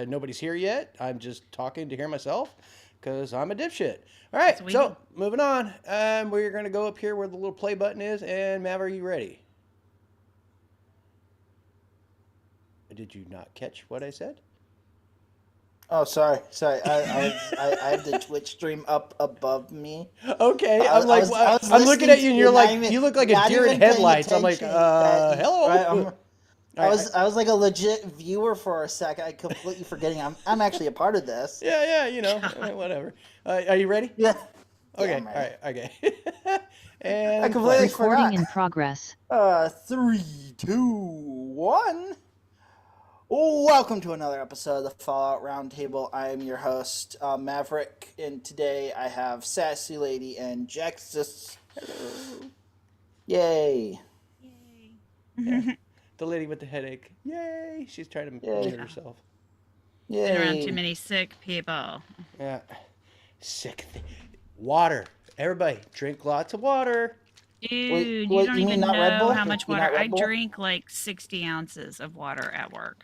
nobody's here yet. I'm just talking to hear myself because I'm a dipshit. All right, so moving on. We're going to go up here where the little play button is. And Mav, are you ready? Did you not catch what I said? Oh, sorry. I have the Twitch stream up above me. Okay, I'm looking at you, and you're like, you look like a deer in headlights. I'm like, hello. Right, I was like a legit viewer for a second. I completely forgetting I'm actually a part of this. Yeah, whatever. Are you ready? Yeah. Okay. Yeah, all right. Okay. And I completely recording forgot. in progress. 3, 2, 1. Welcome to another episode of the Fallout Roundtable. I am your host, Maverick, and today I have Sassy Lady and Jaxus. Hello. Yay. Yeah. The lady with the headache. Yay! She's trying to mute herself. Yay. Been around too many sick people. Yeah. Water. Everybody, drink lots of water. Dude, you don't even know how much water. I drink like 60 ounces of water at work.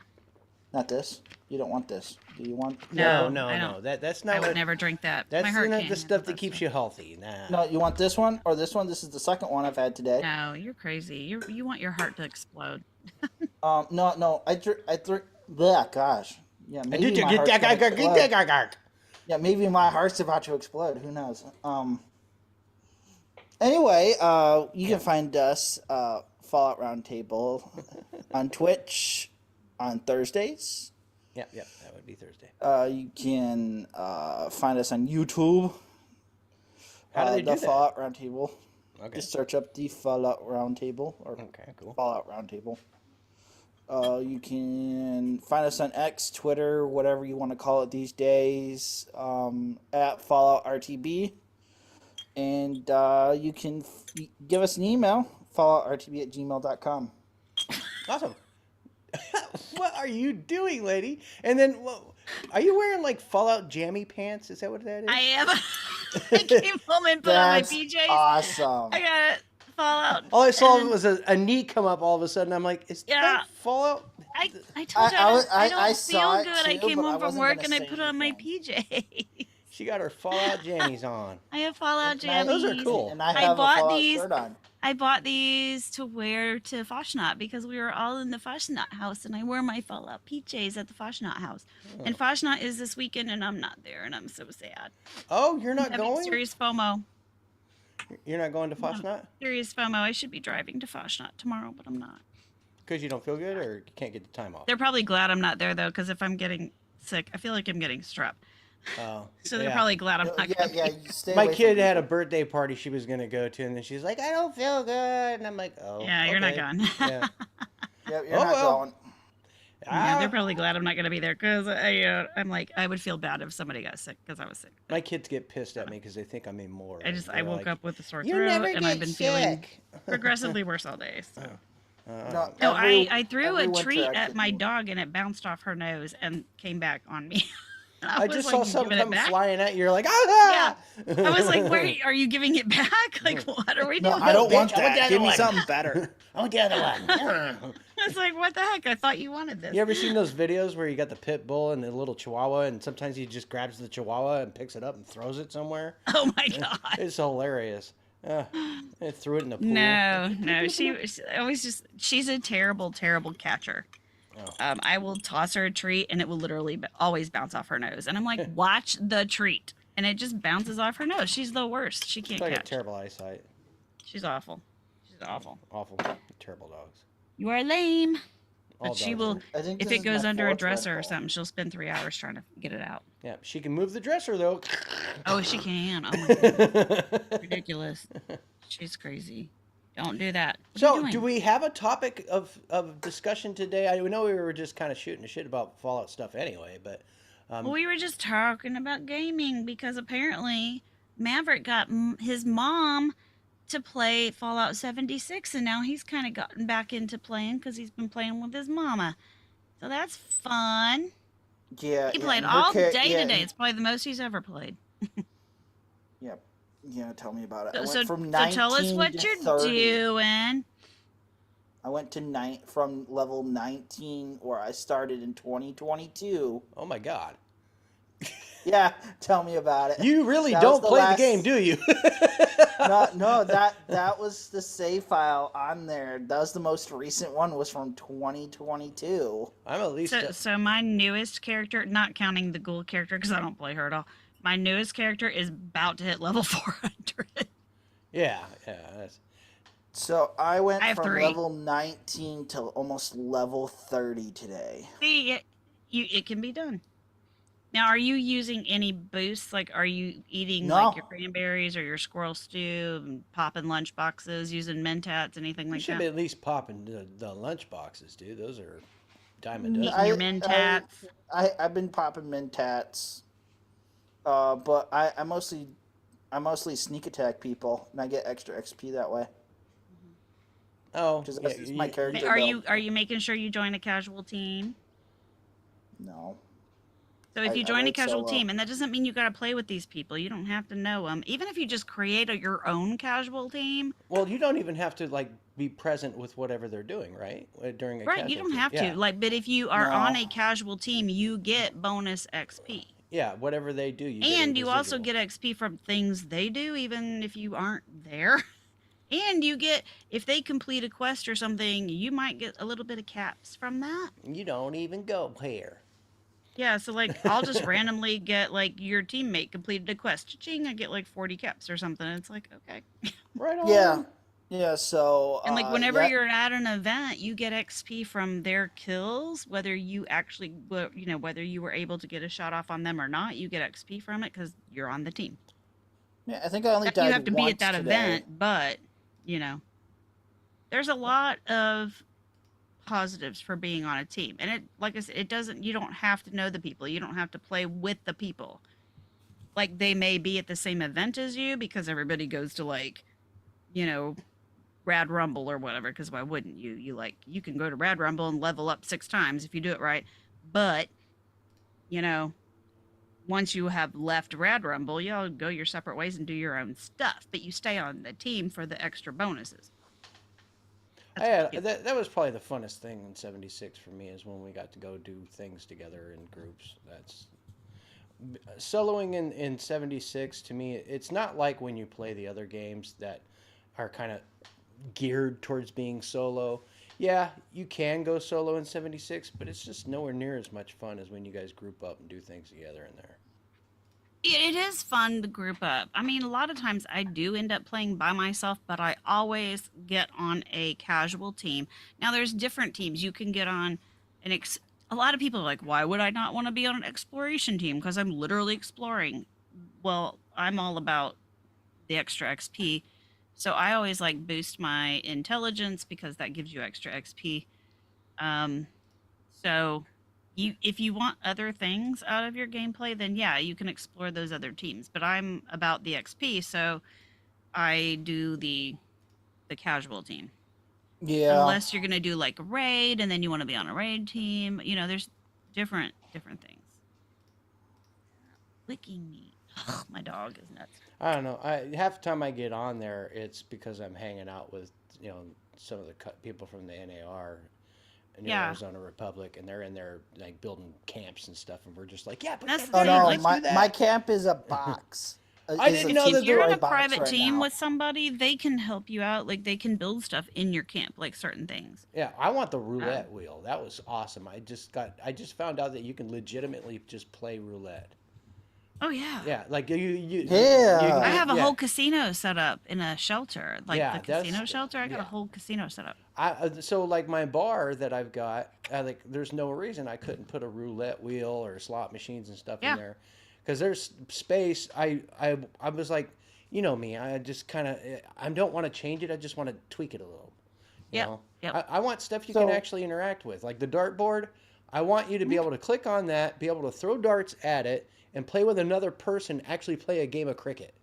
Not this. You don't want this. Do you want? No. That's not. I would never drink that. That's my heart not can't the stuff that handle keeps you healthy. Nah. No, you want this one or this one? This is the second one I've had today. No, you're crazy. You want your heart to explode. No. I drink. Bleh, gosh. Yeah, maybe my heart's gonna explode. Yeah, maybe my heart's about to explode. Who knows? Anyway, you can find us Fallout Roundtable on Twitch on Thursdays. Yeah, that would be Thursday. You can find us on YouTube. How do they do the Fallout Roundtable. Okay. Just search up the Fallout Roundtable or cool. Fallout Roundtable. You can find us on X, Twitter, whatever you want to call it these days, at Fallout RTB. And you can give us an email, falloutrtb@gmail.com. Awesome. What are you doing, lady? And then, are you wearing like Fallout jammy pants? Is that what that is? I am. I came home and put on my PJs. Awesome. I got Fallout. All I saw was a knee come up all of a sudden. I'm like, is that Fallout? I told you I don't feel good. I came home from work and I put on my PJs. She got her Fallout jammies on. I have Fallout jammies. Those are cool. And I have a Fallout shirt on. I bought these to wear to Foshnot because we were all in the Foshnot house, and I wear my Fallout PJs at the Foshnot house. Oh. And Foshnot is this weekend, and I'm not there, and I'm so sad. Oh, you're not going? Serious FOMO. You're not going to Foshnot? No, serious FOMO. I should be driving to Foshnot tomorrow, but I'm not. Because you don't feel good, or you can't get the time off? They're probably glad I'm not there, though, because if I'm getting sick, I feel like I'm getting strep. Oh, so they're probably glad I'm not going to be. My kid had a birthday party she was going to go to, and then she's like, I don't feel good. And I'm like, oh, yeah, you're not going. Yeah, you're not going. Yeah, they're probably glad I'm not going to be there because I'm like, I would feel bad if somebody got sick because I was sick. My kids get pissed at me because they think I'm immoral. I woke up with a sore throat, and I've been feeling progressively worse all day. So. I threw a treat at my dog, and it bounced off her nose and came back on me. I just saw something come flying at you. You're like, ah! Yeah. I was like, wait, are you giving it back? Like, what are we doing? No, I don't want that. Give me something better. I want the other one. I was like, what the heck? I thought you wanted this. You ever seen those videos where you got the pit bull and the little chihuahua, and sometimes he just grabs the chihuahua and picks it up and throws it somewhere? Oh, my God. It's hilarious. I threw it in the pool. No. She's a terrible, terrible catcher. Oh. I will toss her a treat, and it will literally always bounce off her nose. And I'm like, watch the treat. And it just bounces off her nose. She's the worst. She can't catch. Terrible eyesight. She's awful. She's awful. Awful. Terrible dogs. You are lame. All but she will, if it goes under a dresser or something, she'll spend 3 hours trying to get it out. Yeah, she can move the dresser, though. Oh, she can. Oh, my God. Ridiculous. She's crazy. Don't do that. So, do we have a topic of discussion today? I know we were just kind of shooting the shit about Fallout stuff anyway, but... we were just talking about gaming because apparently Maverick got his mom to play Fallout 76, and now he's kind of gotten back into playing because he's been playing with his mama. So that's fun. Yeah. He played all day today. It's probably the most he's ever played. Yep. Yeah, tell me about it. So tell us what you're doing. I went to from level 19 where I started in 2022. Oh my God. Yeah, tell me about it. You really That was don't the play the last... game, do you? No, that was the save file on there. That was the most recent one, was from 2022. I'm at least. So my newest character, not counting the ghoul character because I don't play her at all, my newest character is about to hit level 400. Yeah, that's... So I went I have from 3. level 19 to almost level 30 today. See, it can be done. Now, are you using any boosts? Like, are you eating No. like your cranberries or your squirrel stew, and popping lunch boxes, using Mentats, anything You like should that? be at least popping the lunch boxes, dude. Those are dime a Eating dozen. your Mentats. I've been popping Mentats, but I mostly sneak attack people, and I get extra XP that way. Oh, Because yeah, that's my character Are build. you making sure you join a casual team? No. So if I you join a raid casual solo. team, and that doesn't mean you got to play with these people. You don't have to know them. Even if you just create your own casual team. Well, you don't even have to like be present with whatever they're doing, right? During a Right, you casual don't team. have Yeah. to. Like, but if you are No. on a casual team, you get bonus XP. Yeah, whatever they do, you get And a you also residual. get XP from things they do, even if you aren't there. And you get, if they complete a quest or something, you might get a little bit of caps from that. You don't even go here. Yeah, so like I'll just randomly get like your teammate completed a quest. Cha-ching, I get like 40 caps or something. It's like, okay. Right on. Yeah. So And like whenever yeah, you're at an event, you get XP from their kills, whether you actually, whether you were able to get a shot off on them or not, you get XP from it because you're on the team. I think I only You died have to be once at that today. event, but there's a lot of positives for being on a team. And it, like I said, you don't have to know the people. You don't have to play with the people. Like they may be at the same event as you because everybody goes to like, Rad Rumble or whatever, because why wouldn't you? You can go to Rad Rumble and level up 6 times if you do it right. But, once you have left Rad Rumble, y'all go your separate ways and do your own stuff. But you stay on the team for the extra bonuses. That was probably the funnest thing in 76 for me, is when we got to go do things together in groups. That's soloing in 76 to me. It's not like when you play the other games that are kind of geared towards being solo. Yeah, you can go solo in 76, but it's just nowhere near as much fun as when you guys group up and do things together in there. It is fun to group up. I mean, a lot of times I do end up playing by myself, but I always get on a casual team. Now, there's different teams you can get on. A lot of people are like, why would I not want to be on an exploration team? Because I'm literally exploring. Well, I'm all about the extra XP. So I always like boost my intelligence because that gives you extra XP. So if you want other things out of your gameplay, then yeah, you can explore those other teams. But I'm about the XP, so I do the casual team. Yeah. Unless you're gonna do like a raid, and then you want to be on a raid team. There's different things. Licking me. Ugh, my dog is nuts. I don't know. Half the time I get on there, it's because I'm hanging out with some of the people from the NAR, Arizona Republic, and they're in there like building camps and stuff, and we're just like, yeah, but That's Oh the no, thing, like, my camp is a box. I didn't know that if you're in a box private right team now. with somebody, they can help you out. Like they can build stuff in your camp, like certain things. Yeah, I want the roulette wheel. That was awesome. I just found out that you can legitimately just play roulette. Oh yeah. Yeah, like you Yeah. I have a yeah. whole casino set up in a shelter, like Yeah, the casino that's- shelter. I got yeah. a whole casino set up. So like my bar that I've got, like there's no reason I couldn't put a roulette wheel or slot machines and stuff in there, because there's space. I was like, you know me, I just kind of I don't want to change it. I just want to tweak it a little. You know? Yep. I want stuff you can actually interact with, like the dartboard. I want you to be able to click on that, be able to throw darts at it, and play with another person. Actually, play a game of cricket.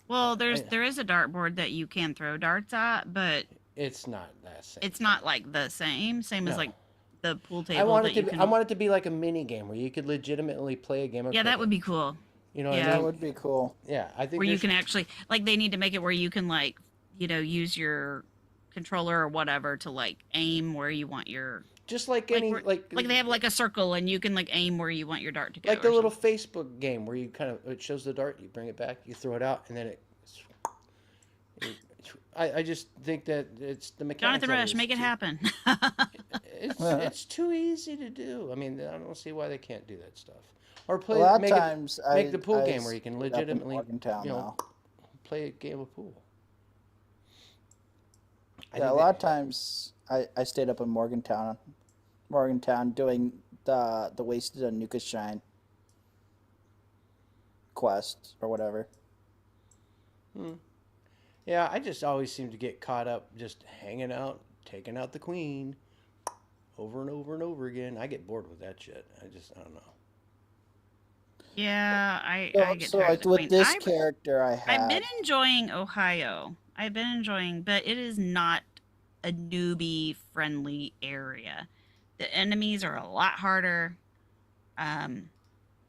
Well, there is a dartboard that you can throw darts at, but It's not that same. it's not like the same No. as like the pool table. I want that I want it to be like a mini game where you could legitimately play a game of Yeah, cricket. that would be cool. You know what I Yeah. mean? That would be cool. Yeah, I think Where you there's- can actually, like, they need to make it where you can, like, use your controller or whatever to like aim where you want your Just like like any like they have like a circle and you can like aim where you want your dart to go. like the or little something. Facebook game where you kind of it shows the dart, you bring it back, you throw it out, and then I just think that it's the mechanics Jonathan of it Rush, is make it too, happen. it's too easy to do. I mean, I don't see why they can't do that stuff. Or A play lot of make it times, make the pool I game where you can stayed up in legitimately, Morgantown you know, now. play a game of pool. I Yeah, a think lot that of times I stayed up in Morgantown doing the Wasted on Nuka Shine quest or whatever. yeah, I just always seem to get caught up just hanging out, taking out the queen over and over and over again. I get bored with that shit. I don't know. Yeah, I So, get so tired of like the with queen. this character I I've been had, enjoying Ohio. I've been enjoying, but it is not a newbie friendly area. The enemies are a lot harder. Um,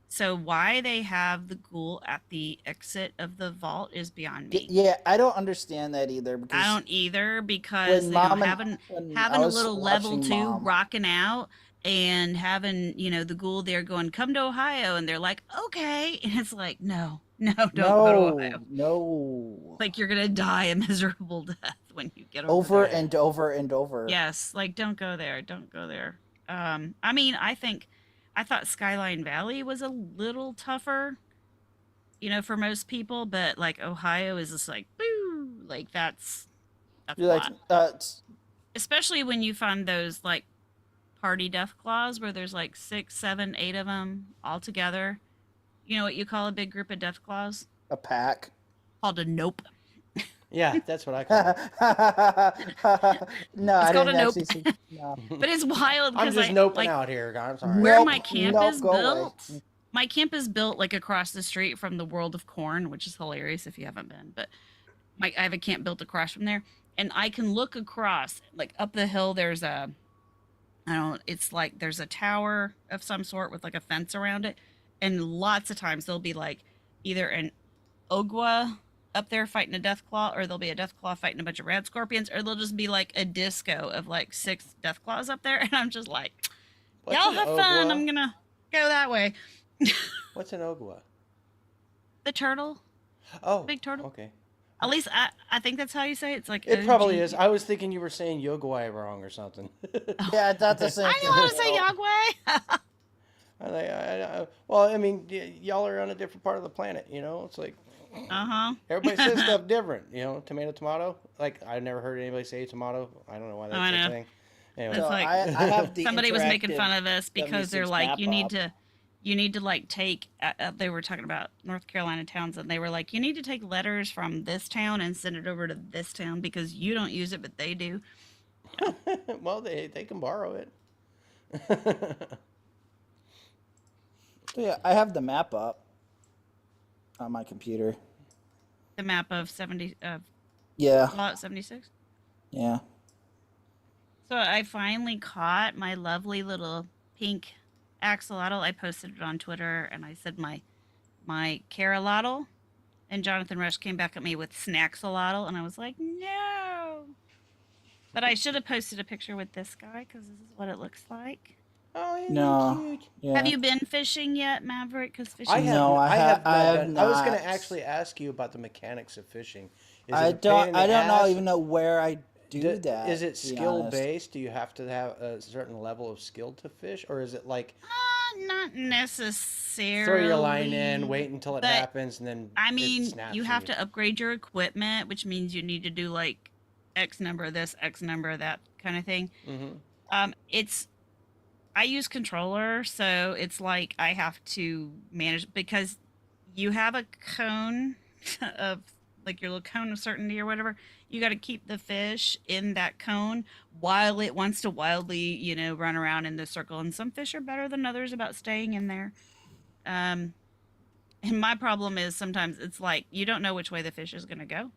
so why they have the ghoul at the exit of the vault is beyond me. yeah, I don't understand that either I because don't either because when mom and when I having a was little level watching 2 mom, rocking out and having the ghoul there going come to Ohio and they're like okay and it's like no don't go to no, Ohio, no, like you're gonna die a miserable death when you get over over there. Yeah. and over and over. Yes, like don't go there, don't go there. I mean I thought Skyline Valley was a little tougher, for most people, but like Ohio is just like boo, like that's a You're like, lot. it's- Especially when you find those like party death claws where there's like 6, 7, 8 of them all together. You know what you call a big group of death claws? a pack. Called a nope. Yeah, that's what I call No, It's I called a didn't nope. actually see. No, it. But it's wild I'm because just I noping like out here. I'm sorry. where nope, my camp nope, is go away. built. My camp is built like across the street from the World of Corn, which is hilarious if you haven't been. But I have a camp built across from there, and I can look across like up the hill. There's a I don't. It's like there's a tower of some sort with like a fence around it, and lots of times there'll be like either an ogwa up there fighting a death claw, or there'll be a death claw fighting a bunch of rad scorpions, or there'll just be like a disco of like 6 death claws up there, and I'm just like, What's y'all an have fun. ogwa? I'm gonna go that way. What's an ogwa? The turtle, Oh, big turtle. okay. At least I think that's how you say it. It's like It probably OG. is. I was thinking you were saying Yogwai wrong or something. Yeah, that's the same I thing. know how to say Yagway. Well, I mean, y'all are on a different part of the planet, you know? It's like Uh everybody says huh. stuff different, you know? Tomato, tomato. Like, I've never heard anybody say tomato. I don't know why Oh, that's I a know. thing. Anyway. It's So like I have the somebody was making interactive fun of us because they're 76 like map up. you need to like take they were talking about North Carolina towns and they were like you need to take letters from this town and send it over to this town because you don't use it but they do. Well, they can borrow it. Yeah, I have the map up on my computer. The map of 70 Yeah, Fallout 76. yeah. So I finally caught my lovely little pink axolotl. I posted it on Twitter and I said my carolotl, and Jonathan Rush came back at me with snaxolotl and I was like, "No." But I should have posted a picture with this guy cuz this is what it looks like. Oh, isn't he No, cute? yeah. Have you been fishing yet, Maverick? Cuz I fishing have. No, I have I not have done. I was going not. to actually ask you about the mechanics of fishing. Is I it a pain in the don't know ass? even know where I do that. Is it to be skill honest. based? Do you have to have a certain level of skill to fish, or is it like not necessarily. throw your line in, wait until it but happens, and then I it mean, snaps? you and have to upgrade your equipment, which means you need to do like X number of this, X number of that kind of thing. It's I use controller, so it's like I have to manage because you have a cone of like your little cone of certainty or whatever. You got to keep the fish in that cone while it wants to wildly, run around in the circle. And some fish are better than others about staying in there. Um, and my problem is sometimes it's like you don't know which way the fish is going to go.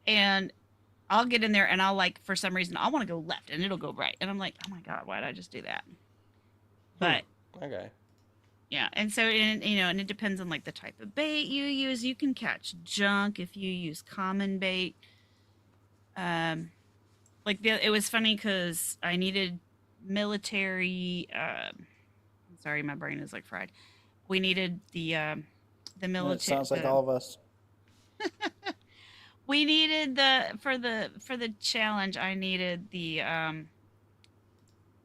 And I'll get in there and I'll like, for some reason, I want to go left and it'll go right. And I'm like, oh my God, why did I just do that? But Okay. yeah, and so and it depends on like the type of bait you use. You can catch junk if you use common bait. Like like it was funny because I needed military. I'm sorry, my brain is like fried. We needed the It military. sounds like all of us. We needed the for the challenge. I needed the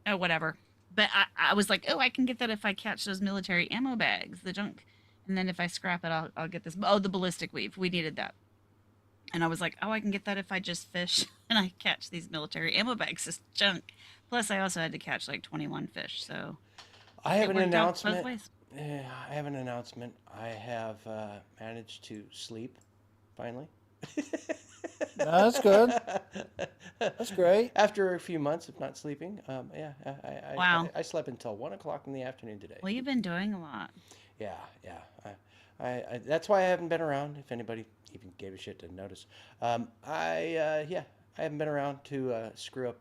oh whatever. But I was like, oh, I can get that if I catch those military ammo bags, the junk, and then if I scrap it, I'll get this. Oh, the ballistic weave. We needed that. And I was like, oh, I can get that if I just fish and I catch these military ammo bags as junk. Plus, I also had to catch like 21 fish, so I have it an worked out both announcement. ways. I have an announcement. I have managed to sleep finally. No, that's good. That's great. After a few months of not sleeping, Wow. I slept until 1 o'clock in the afternoon today. Well, you've been doing a lot. Yeah, yeah. That's why I haven't been around. If anybody even gave a shit to notice, I haven't been around to screw up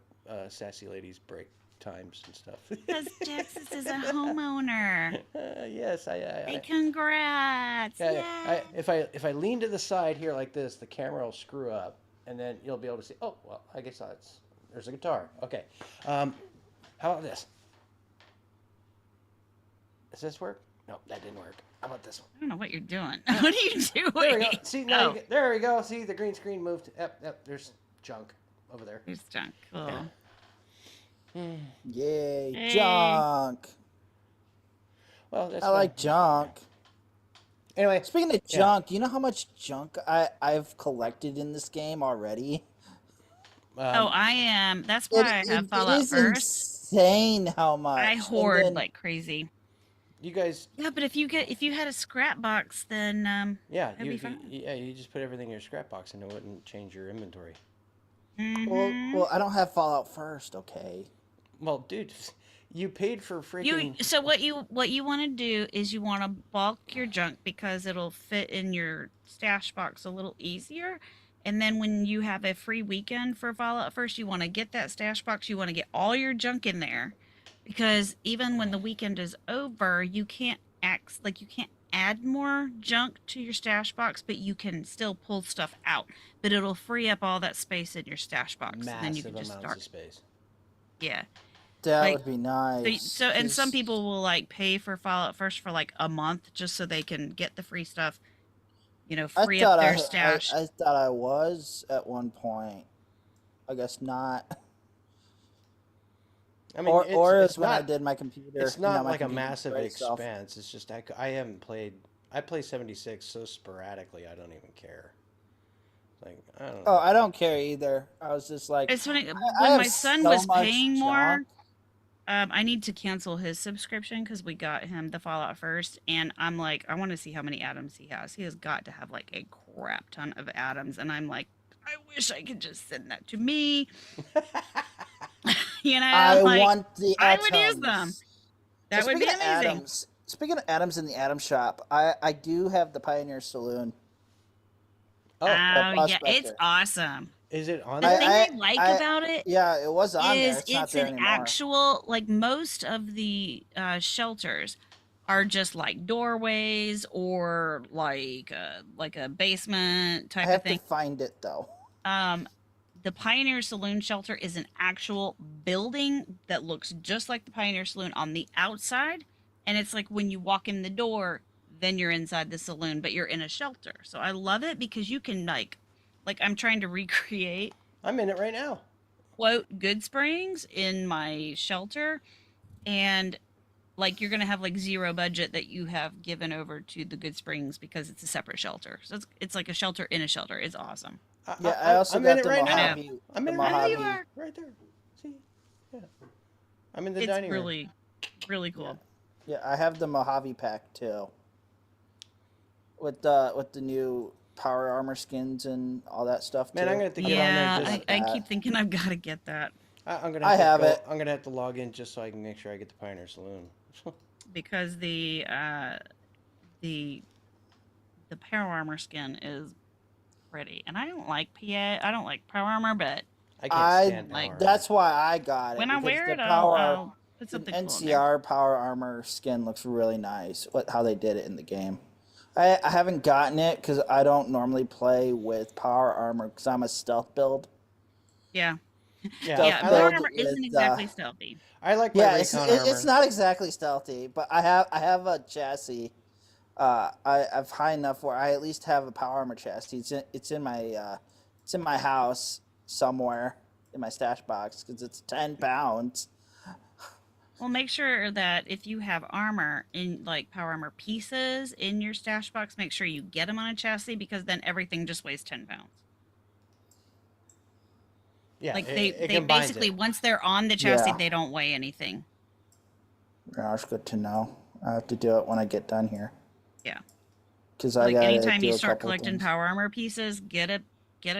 sassy ladies' break times and stuff. Because Texas is a homeowner. Yes, Hey, congrats! yeah, Yay! if I lean to the side here like this, the camera will screw up, and then you'll be able to see. Oh well, I guess there's a guitar. Okay, how about this? Does this work? No, that didn't work. How about this one? I don't know what you're doing. What are you doing? There we go. See now, Oh, there we go. See the green screen moved. Yep. There's junk over there. there's junk. Cool. Yeah. Yay, Hey. junk. Well, that's I fine. like junk. Anyway, Speaking of Yeah. junk, you know how much junk I've collected in this game already? Oh, I am. That's why I have it Fallout is First. insane how much. I And hoard then- like crazy. you guys, Yeah, but if you had a scrap box, then yeah, That'd be fine. you just put everything in your scrap box and it wouldn't change your inventory. mhm. well, I don't have Fallout First, okay? Well, dude, you paid for you freaking. so what you want to do is you want to bulk your junk because it'll fit in your stash box a little easier. And then when you have a free weekend for Fallout First, you want to get that stash box. You want to get all your junk in there, because even when the weekend is over, you can't you can't add more junk to your stash box, but you can still pull stuff out. But it'll free up all that space in your stash box, and then you Massive can just amounts start. of space. Yeah. That Like, would be nice. So and some 'cause people will like pay for Fallout First for like a month just so they can get the free stuff, free up their stash. I thought I was at one point. I guess not. I mean, or it's it's when I not. did my computer. It's you know, not my like a computer massive breaks stuff. expense. It's just I haven't played. I play 76 so sporadically. I don't even care. Like I don't know. Oh, I don't care either. I was just like, It's funny I when have my son so was much paying more. junk. I need to cancel his subscription because we got him the Fallout First, and I'm like, I want to see how many atoms he has. He has got to have like a crap ton of atoms, and I'm like, I wish I could just send that to me. I like, want the I atoms. would use them. That would be Speaking of amazing. Speaking of atoms in the atom shop, I do have the Pioneer Saloon. Oh, Oh yeah, Prospector. it's awesome. is it on The there? thing I like about it Yeah, it was on there. is It's not it's there an anymore. actual, like, most of the shelters are just like doorways or like a basement I type have of thing. to find it though. The Pioneer Saloon shelter is an actual building that looks just like the Pioneer Saloon on the outside, and it's like when you walk in the door, then you're inside the saloon, but you're in a shelter. So I love it because you can like I'm trying to recreate I'm in it right now. quote Good Springs in my shelter, and like you're gonna have like zero budget that you have given over to the Good Springs because it's a separate shelter. So it's like a shelter in a shelter. It's awesome. Yeah, I also I'm got in it the right now. Mojave. I'm the in it right I know you Mojave. are. Right there. See? Yeah. I'm in the It's dining room. really, really cool. Yeah, I have the Mojave pack too. With the new power armor skins and all that stuff. Man, too. I'm gonna have to get on Yeah, there. Just, I keep thinking I've got to get that I'm gonna. I Have to have go- it. I'm gonna have to log in just so I can make sure I get the Pioneer Saloon. because the power armor skin is pretty, and I don't like I don't like power armor, but I can't stand like- power. That's why I got it. when I because wear the it, power, I'll put the something cool in there. NCR power armor skin looks really nice. How they did it in the game. I haven't gotten it because I don't normally play with power armor because I'm a stealth build. Yeah. Yeah, Stealth Yeah, I power like build armor is isn't exactly stealthy. I like my yeah, recon armor. it's not exactly stealthy, but I have a chassis. I've high enough where I at least have a power armor chassis. It's in my house somewhere in my stash box because it's 10 pounds. Well, make sure that if you have armor in like power armor pieces in your stash box, make sure you get them on a chassis because then everything just weighs 10 pounds. Yeah, Like it they combines basically it. once they're on the chassis, Yeah, they don't weigh anything. that's good to know. I have to do it when I get done here Yeah. because So I like gotta anytime you do a start couple of collecting things. power armor pieces, get a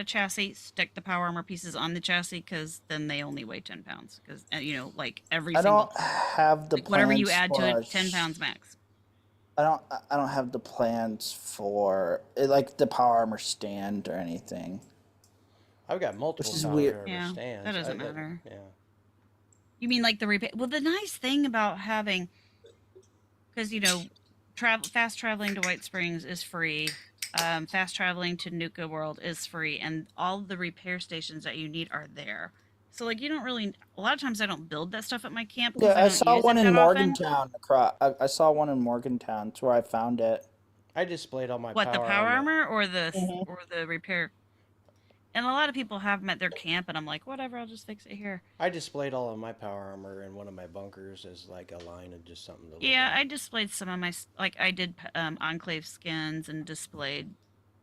chassis, stick the power armor pieces on the chassis because then they only weigh 10 pounds. Because like every I single don't have the like whatever you plans add to for it, 10 pounds max. I don't have the plans for like the power armor stand or anything, I've got which multiple is power weird. armor Yeah, that stands. doesn't matter. Yeah. You mean like the repair? Well, the nice thing about having, because fast traveling to White Springs is free. Fast traveling to Nuka World is free, and all the repair stations that you need are there. So like you don't really. A lot of times I don't build that stuff at my camp Yeah, because I I don't saw use one it in that often. Morgantown. I saw one in Morgantown. It's where I found it. I displayed all my What, the power power armor. armor or Hmm. the repair? And a lot of people have them at their camp, and I'm like, whatever, I'll just fix it here. I displayed all of my power armor in one of my bunkers as like a line of just something to look Yeah, at. I displayed some of like I did enclave skins and displayed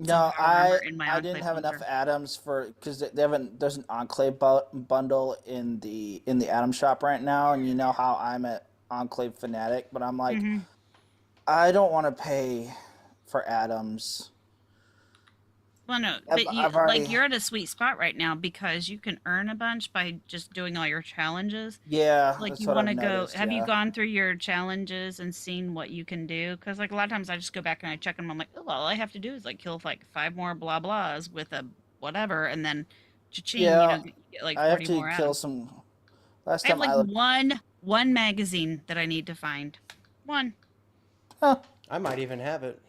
some No, power armor in my I didn't enclave have enough bunker. atoms for because they haven't. There's an enclave bundle in the atom shop right now, and you know how I'm an enclave fanatic, but I'm like, Hmm. I don't want to pay for atoms. Well, no, but I've like already you're at a sweet spot right now because you can earn a bunch by just doing all your challenges. yeah, Like that's you what want I've to go, noticed. have you Yeah, gone through your challenges and seen what you can do? Because like a lot of times I just go back and I check them. I'm like, oh, all I have to do is like kill like 5 more blah blahs with a whatever, and then cha-ching, yeah, you get like I have 40 to more kill atoms. some. Last I have time like I looked, one magazine that I need to find. One. huh, I might even have it.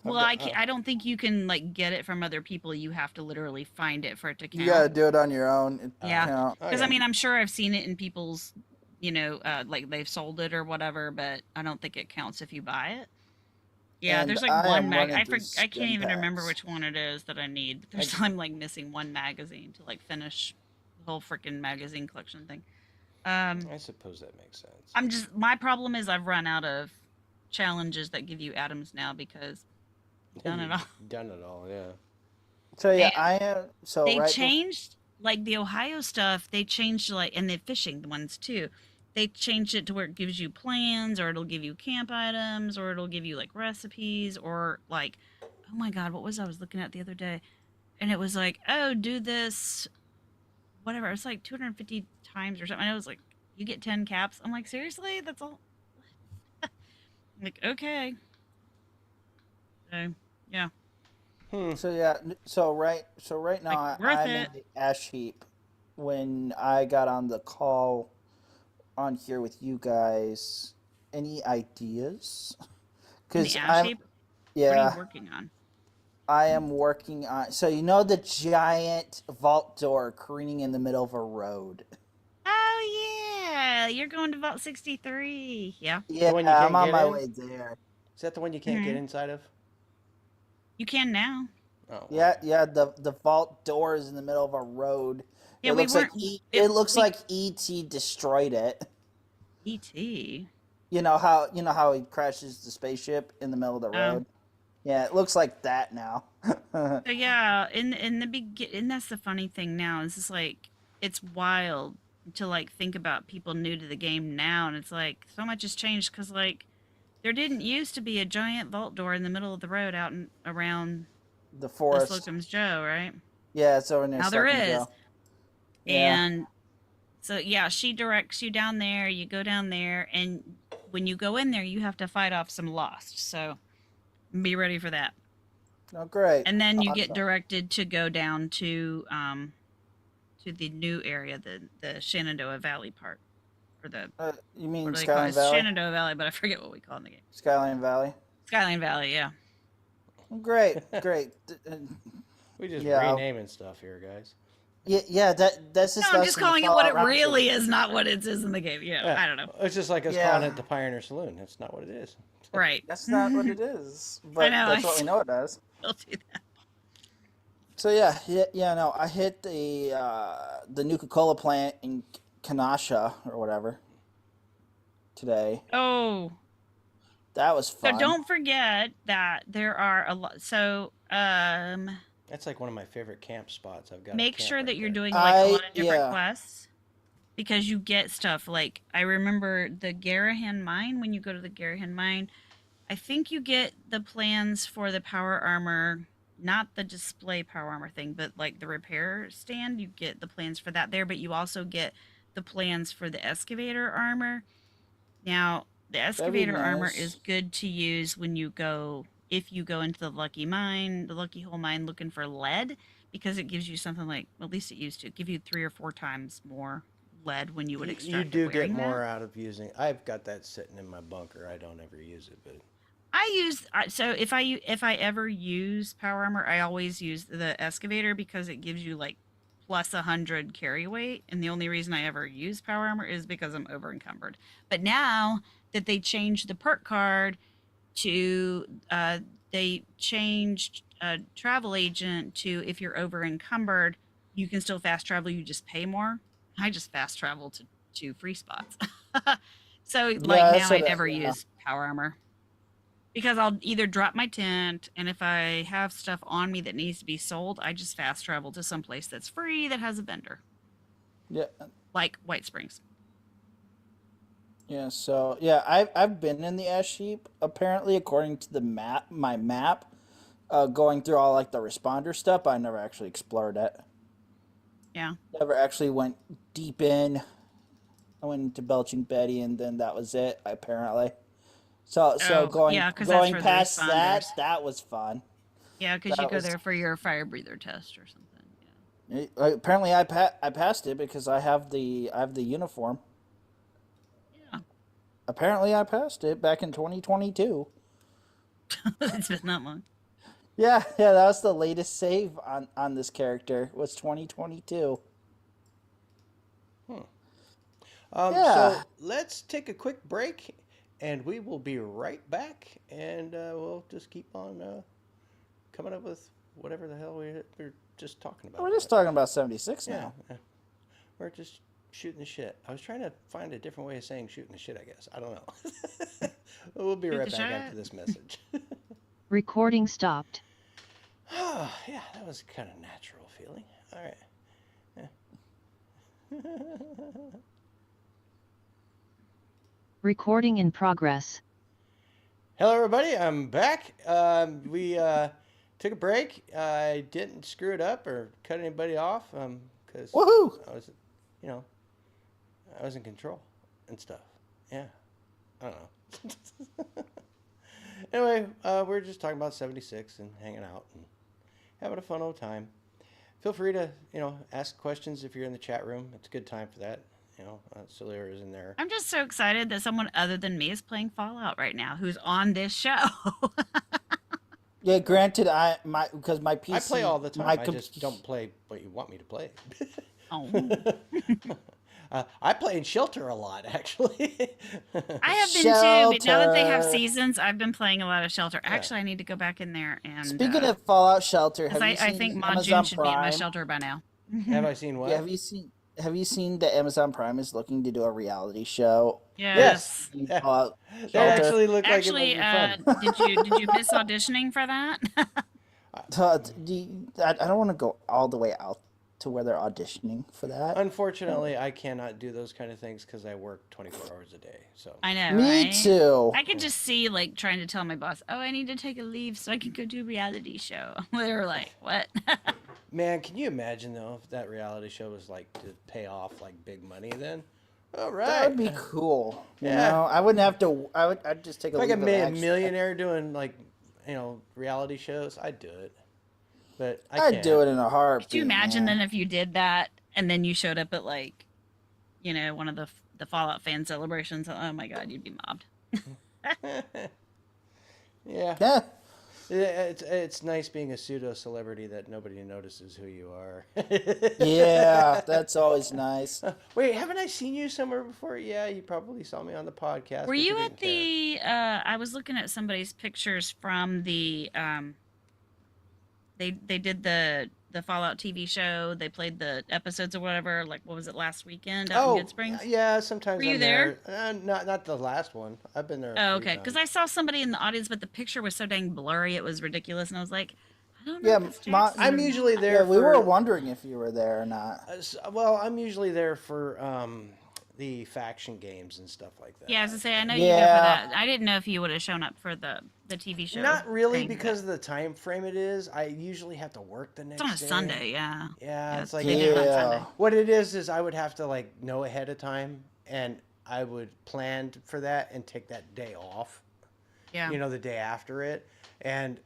I've Well, got. I don't think you can like get it from other people. You have to literally find it for it to you count. gotta do it on your own. It Yeah, count. because I Okay. mean, I'm sure I've seen it in people's, like they've sold it or whatever, but I don't think it counts if you buy it. Yeah, And there's like I one am running through I can't skin even remember packs. which one it is that I need. But I, there's I'm like missing one magazine to like finish the whole freaking magazine collection thing. Um, I suppose that makes sense. I'm just my problem is I've run out of challenges that give you atoms now because I've done it all. You've done it all, yeah. So yeah, And I am. So they right before. changed like the Ohio stuff. They changed like and the fishing ones too. They changed it to where it gives you plans, or it'll give you camp items, or it'll give you like recipes, or like, oh my god, what was I was looking at the other day, and it was like, oh, do this, whatever. It's like 250 times or something. And it was like, you get 10 caps. I'm like, seriously, that's all. I'm like, okay, so yeah, Hmm. So yeah, so right now like worth I'm in it. the ash heap. When I got on the call on here with you guys, any ideas? In the Because ash I'm heap, what are you yeah, working on? I am working on. So you know the giant vault door careening in the middle of a road. Oh yeah, you're going to Vault 63. Yeah. The Yeah, one you I'm can't on get my in? way there. Is that the one you can't get Hmm. inside of? You can now. Oh, Yeah, well. yeah. The vault door is in the middle of a road. Yeah, we weren't. It looks We like ET destroyed it. ET. You know how he crashes the spaceship in the middle of the Oh, road. Yeah, it looks like that now. so yeah. In the begin, and that's the funny thing now. Is just like it's wild to like think about people new to the game now, and it's like so much has changed because like there didn't used to be a giant vault door in the middle of the road out and around The the forest. Slocum's Joe, right? Yeah, it's over near Now there Slocum is, Joe. Yeah. and so yeah, she directs you down there. You go down there, and when you go in there, you have to fight off some lost. So be ready for that. Oh, great. And then you get Awesome. directed to go down to the new area, the Shenandoah Valley part, or the You what mean do they call it? Skyline It's Valley? Shenandoah Valley, but I forget what we call it in the game. Skyline Valley. Skyline Valley, yeah. Great, great. We just Yeah, renaming stuff here, guys. Yeah. That's just No, I'm us just in the calling it what Fallout it really Roundtable. is, not what it is in the game. Yeah, I don't know. It's just like us calling Yeah, it the Pioneer Saloon. That's not what it is. Right. that's not what it is, I but know. I that's what we know it as. still do that. So yeah. No, I hit the Nuka Cola plant in Kenosha or whatever today. Oh, That was so fun. don't forget that there are a lot. So, That's like one of my favorite camp spots. I've got a make camp sure right that you're there. doing like a lot of different Yeah. quests because you get stuff like I remember the Garahan mine. When you go to the Garahan mine, I think you get the plans for the power armor, not the display power armor thing, but like the repair stand. You get the plans for that there, but you also get the plans for the excavator armor. Now, the That'd be excavator armor is nice. good to use when you go if you go into the lucky mine, the lucky hole mine looking for lead because it gives you something like at least it used to give you 3 or 4 times more lead when you would You extract it do get wearing that. more out of using. I've got that sitting in my bunker. I don't ever use it, but So if I ever use power armor, I always use the excavator because it gives you like plus 100 carry weight, and the only reason I ever use power armor is because I'm over encumbered. But now that they changed the perk card to they changed travel agent to if you're over encumbered, you can still fast travel. You just pay more. I just fast travel to free spots. So like Yeah, now that's I what. never Yeah. use power armor because I'll either drop my tent, and if I have stuff on me that needs to be sold, I just fast travel to some place that's free that has a vendor, Yeah. like White Springs. Yeah. So yeah, I've been in the ash heap. Apparently, according to the map, my map, going through all like the responder stuff, I never actually explored it. Yeah. Never actually went deep in. I went into Belching Betty, and then that was it. Apparently. So Oh, going yeah, because that's going for the past that, responders. that was fun. Yeah, because you That go was there for your fire breather test or something. apparently I passed it because I have the uniform. Yeah. Apparently I passed it back in 2022. Yeah. It's been that long. Yeah, that was the latest save on this character was 2022. Yeah. So let's take a quick break, and we will be right back, and we'll just keep on coming up with whatever the hell we're just talking about. We're just talking about 76 Yeah, now. yeah, we're just shooting the shit. I was trying to find a different way of saying shooting the shit. I guess I don't know. We'll be Shoot right the back shit. after this message. Recording stopped. Oh, yeah, that was kind of natural feeling. All right. Yeah. Recording in progress. Hello, everybody. I'm back. We took a break. I didn't screw it up or cut anybody off because Woohoo! I was, you know, I was in control and stuff. Yeah, I don't know. Anyway, we're just talking about 76 and hanging out and having a fun old time. Feel free to, ask questions if you're in the chat room. It's a good time for that. Solir is in there. I'm just so excited that someone other than me is playing Fallout right now who's on this show. Yeah, granted, because my PC. I play all the time. My I just don't play what you want me to play. Oh. I play in Shelter a lot, actually. I have been too, but now that they have Shelter. seasons, I've been playing a lot of Shelter. Actually, I need to go back in there and. Speaking of Fallout Shelter, have because you I seen think the Mon June Amazon should be in my Prime? shelter by now. Have I seen what? Yeah, have you seen that Amazon Prime is looking to do a reality show? Yes. in Yeah. Fallout That Shelter? actually looked Actually, like it might be fun. did you miss auditioning for that? I don't want to go all the way out to where they're auditioning for that. Unfortunately, I cannot do those kind of things because I work 24 hours a day. So I know, Me right? too. I could just see like trying to tell my boss, "Oh, I need to take a leave so I can go do a reality show." They were like, "What?" Man, can you imagine though if that reality show was like to pay off like big money? Then, all right, That would be cool. You Yeah. know, I wouldn't have to. I'd just take a If I leave could of be a absence. millionaire doing like, reality shows, I'd do it. But I I'd can't. do it in a heartbeat. Could you imagine man. then if you did that and then you showed up at like, one of the Fallout fan celebrations? Oh my God, you'd be mobbed. Yeah. Yeah. It's nice being a pseudo celebrity that nobody notices who you are. Yeah, that's always nice. Wait, haven't I seen you somewhere before? Yeah, you probably saw me on the podcast, Were but you you didn't at care. the I was looking at somebody's pictures from the they did the Fallout TV show. They played the episodes or whatever, like what was it last weekend out in Oh, Good Springs? yeah. Were Sometimes you I'm there? there. Not the last one. I've been there a Oh, few okay. Because times. I saw somebody in the audience, but the picture was so dang blurry, it was ridiculous, and I was like, I don't know Yeah, if it's Jackson I'm or usually not. there yeah, we were for. wondering if you were there or not. Well, I'm usually there for the faction games and stuff like that. Yeah, I was gonna say I know you go for Yeah, that. I didn't know if you would have shown up for the TV show Not really thing, because but of the time frame it is. I usually have to work the it's next on a day. Sunday. Yeah, Yeah, yeah, it's like they did it on yeah. Sunday. what it is I would have to like know ahead of time, and I would plan for that and take that day off. Yeah, The day after it, and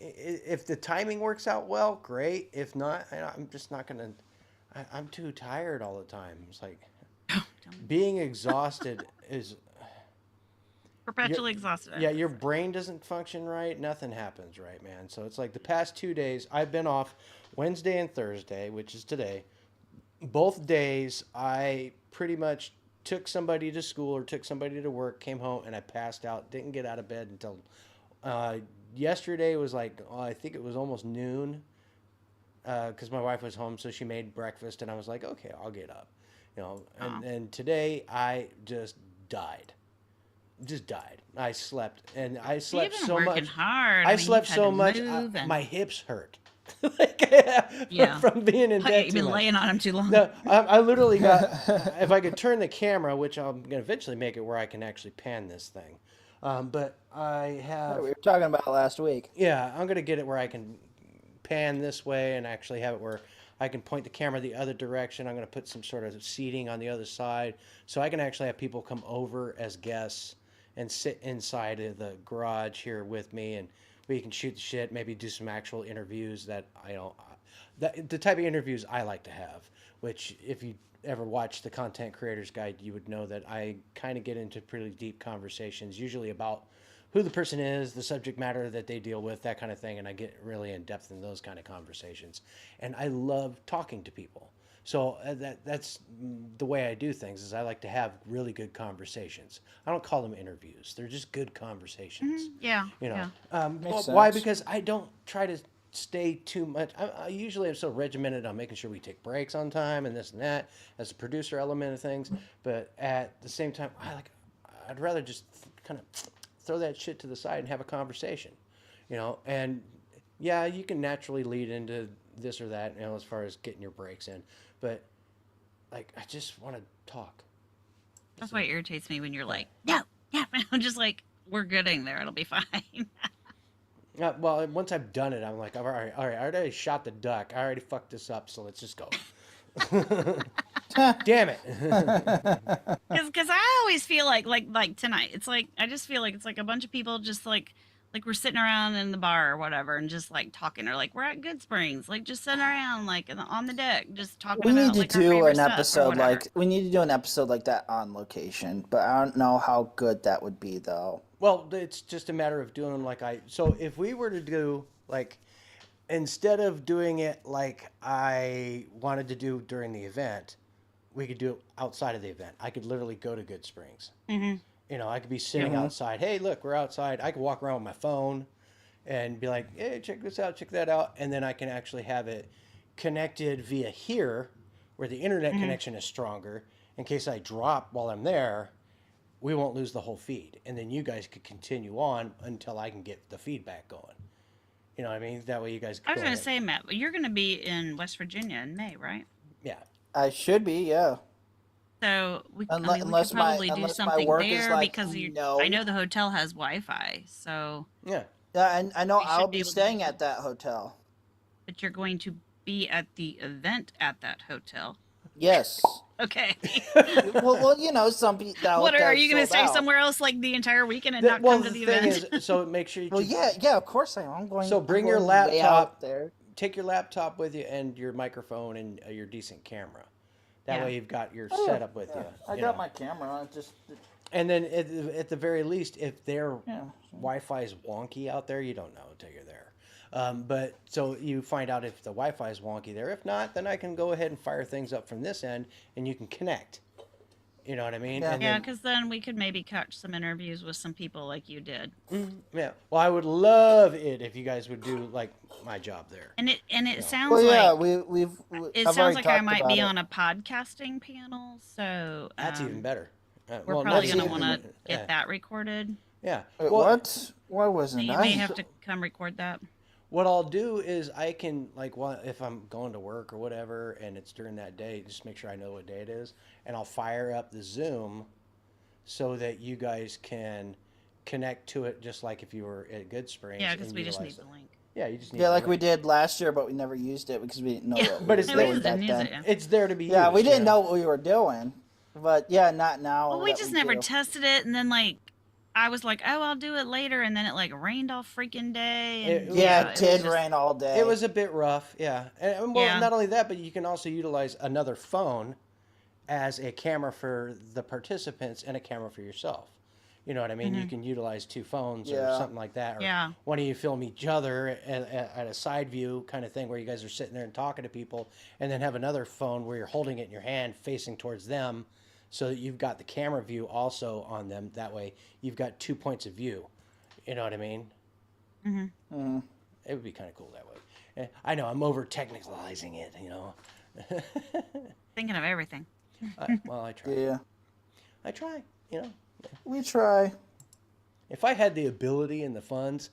if the timing works out well, great. If not, I'm just not gonna. I'm too tired all the time. It's like being exhausted is. perpetually exhausted. Yeah, your brain doesn't function right. Nothing happens right, man. So it's like the past 2 days, I've been off Wednesday and Thursday, which is today. Both days, I pretty much took somebody to school or took somebody to work, came home, and I passed out. Didn't get out of bed until yesterday was like, I think it was almost noon because my wife was home, so she made breakfast, and I was like, okay, I'll get up. And today I died just died. I slept, and I slept You've been so working much. hard. I mean, slept you've had so to much. move and My hips hurt. Like, Yeah. from being in oh, yeah, bed you've too been much. laying on him too long. No, I literally got. If I could turn the camera, which I'm gonna eventually make it where I can actually pan this thing, but I have. We were talking about last week. Yeah, I'm gonna get it where I can pan this way and actually have it where I can point the camera the other direction. I'm gonna put some sort of seating on the other side, so I can actually have people come over as guests and sit inside of the garage here with me, and we can shoot the shit. Maybe do some actual interviews that the type of interviews I like to have. Which, if you ever watch the Content Creators Guide, you would know that I kind of get into pretty deep conversations, usually about who the person is, the subject matter that they deal with, that kind of thing, and I get really in depth in those kind of conversations. And I love talking to people. So that's the way I do things. Is I like to have really good conversations. I don't call them interviews; they're just good conversations. Yeah. You know, Yeah. Makes why? sense. Because I don't try to stay too much. I usually am so regimented on making sure we take breaks on time and this and that as a producer element of things. But at the same time, I'd rather just kind of throw that shit to the side and have a conversation, and yeah, you can naturally lead into this or that, as far as getting your breaks in, but like, I just want to talk. That's why it irritates me when you're like, no, yeah. I'm just like, we're getting there. It'll be fine. Well, once I've done it, I'm like, all right, I already shot the duck. I already fucked this up, so let's just go. Damn it. Because I always feel like tonight, it's like I just feel like it's like a bunch of people just like we're sitting around in the bar or whatever and just like talking, or like we're at Good Springs, like just sitting around like on the deck just talking We need about to like our do favorite an stuff or episode whatever. like we need to do an episode like that on location, but I don't know how good that would be though. Well, it's just a matter of doing so if we were to do, like, instead of doing it like I wanted to do during the event, we could do it outside of the event. I could literally go to Good Springs. Mm-hmm. I could be sitting outside. Hey, look, we're outside. I could walk around with my phone and be like, hey, check this out, check that out. And then I can actually have it connected via here where the internet connection is stronger. In case I drop while I'm there, we won't lose the whole feed. And then you guys could continue on until I can get the feedback going. You know what I mean? That way you guys I was go gonna ahead. say, Matt, you're gonna be in West Virginia in May, right? Yeah. I should be, yeah. So we Unless- could unless my- probably do unless my something work is there like, because no. I know the hotel has Wi-Fi. So, Yeah. Yeah, and I know We should I'll be be able to staying do at that hotel. but you're going to be at the event at that hotel. Yes. Okay. well, some people. What are you going to stay somewhere else like the entire weekend and not Well, come to the the thing event? is, so make sure you Well, yeah, of course I am. I'm going. So I'm bring your going way laptop. out there. Take your laptop with you and your microphone and your decent camera. That Yeah. way you've got your Oh, yeah, setup with yeah. you. I you got know. my camera. I just. And then at the very least, if their Yeah. Wi-Fi is wonky out there, you don't know until you're there. But so you find out if the Wi-Fi is wonky there. If not, then I can go ahead and fire things up from this end, and you can connect. You know what I mean? Yeah. And Yeah, then, because then we could maybe catch some interviews with some people like you did. yeah. Well, I would love it if you guys would do like my job there. And it Yeah. sounds Well, yeah, like I've sounds already like I talked might about be it. on a podcasting panel, so That's even better. we're Well, probably that's gonna even- want to get yeah. that recorded. Yeah. Wait, Well, what? Why So wasn't you I? may have to come record that. what I'll do is I can if I'm going to work or whatever, and it's during that day, just make sure I know what day it is, and I'll fire up the Zoom so that you guys can connect to it just like if you were at Good Springs. Yeah, because and we just need utilize the it. link. Yeah, you just need Yeah, the like we link. did last year, but we never used it because we didn't know Yeah. what But we it's were there. We doing just back didn't use then. it. Yeah. It's there to be Yeah, used. we didn't you know what we were doing, but yeah, not now. Well, we that just never do. tested it, and then I was like, oh, I'll do it later, and then it rained all freaking day. And Yeah, it was did just- rain all day. It was a bit rough, yeah. And well, Yeah. not only that, but you can also utilize another phone as a camera for the participants and a camera for yourself. You know what I mean? You can utilize two phones or Yeah. something like that. Or Yeah. one of you film each other at a side view kind of thing where you guys are sitting there and talking to people, and then have another phone where you're holding it in your hand facing towards them so that you've got the camera view also on them. That way you've got 2 points of view. You know what I mean? Mhm. It would be kind of cool that way. I know I'm over technicalizing it, you know. Thinking of everything. Well, I try. Yeah, I try, you know. we try. If I had the ability and the funds,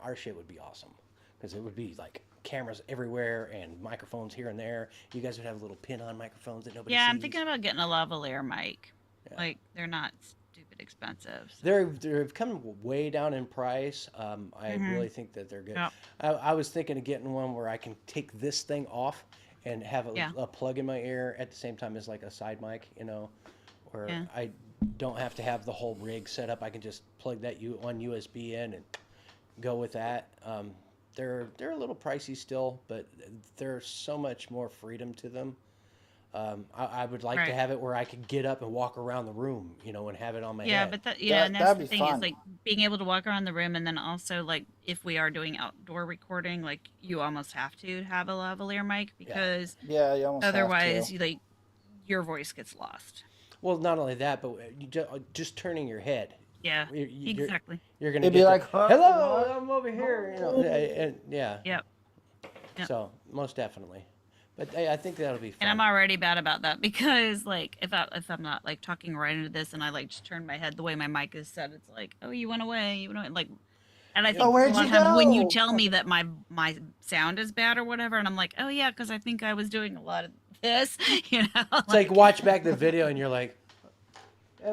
our shit would be awesome. Because it would be like cameras everywhere and microphones here and there. You guys would have little pin-on microphones that nobody Yeah, sees. I'm thinking about getting a lavalier mic. Yeah. They're not stupid expensive. They've come way down in price. I Mhm. really think that they're good. Yep. I was thinking of getting one where I can take this thing off and have Yeah. a plug in my ear at the same time as like a side mic, you know, where Yeah. I don't have to have the whole rig set up. I can just plug that on USB in and go with that. They're a little pricey still, but there's so much more freedom to them. I would like to Right. have it where I could get up and walk around the room, you know, and have it on my Yeah, head. but That- and that'd that's the be thing fun. is being able to walk around the room, and then also if we are doing outdoor recording, you almost have to have a lavalier mic because Yeah, you almost otherwise have to. your voice gets lost. Well, not only that, but just turning your head. Yeah, You're exactly. You're gonna It'd be get like, the, huh, hello, what? I'm over here. You know, and yeah. Yep. Yep. So most definitely, but I think that'll be fun. And I'm already bad about that because if I'm not talking right into this and I just turn my head the way my mic is set, it's like, oh, you went away, and I think a where'd lot you of times when you go? tell me that my sound is bad or whatever, and I'm like, oh yeah, because I think I was doing a lot of this, It's like watch back the video and you're like,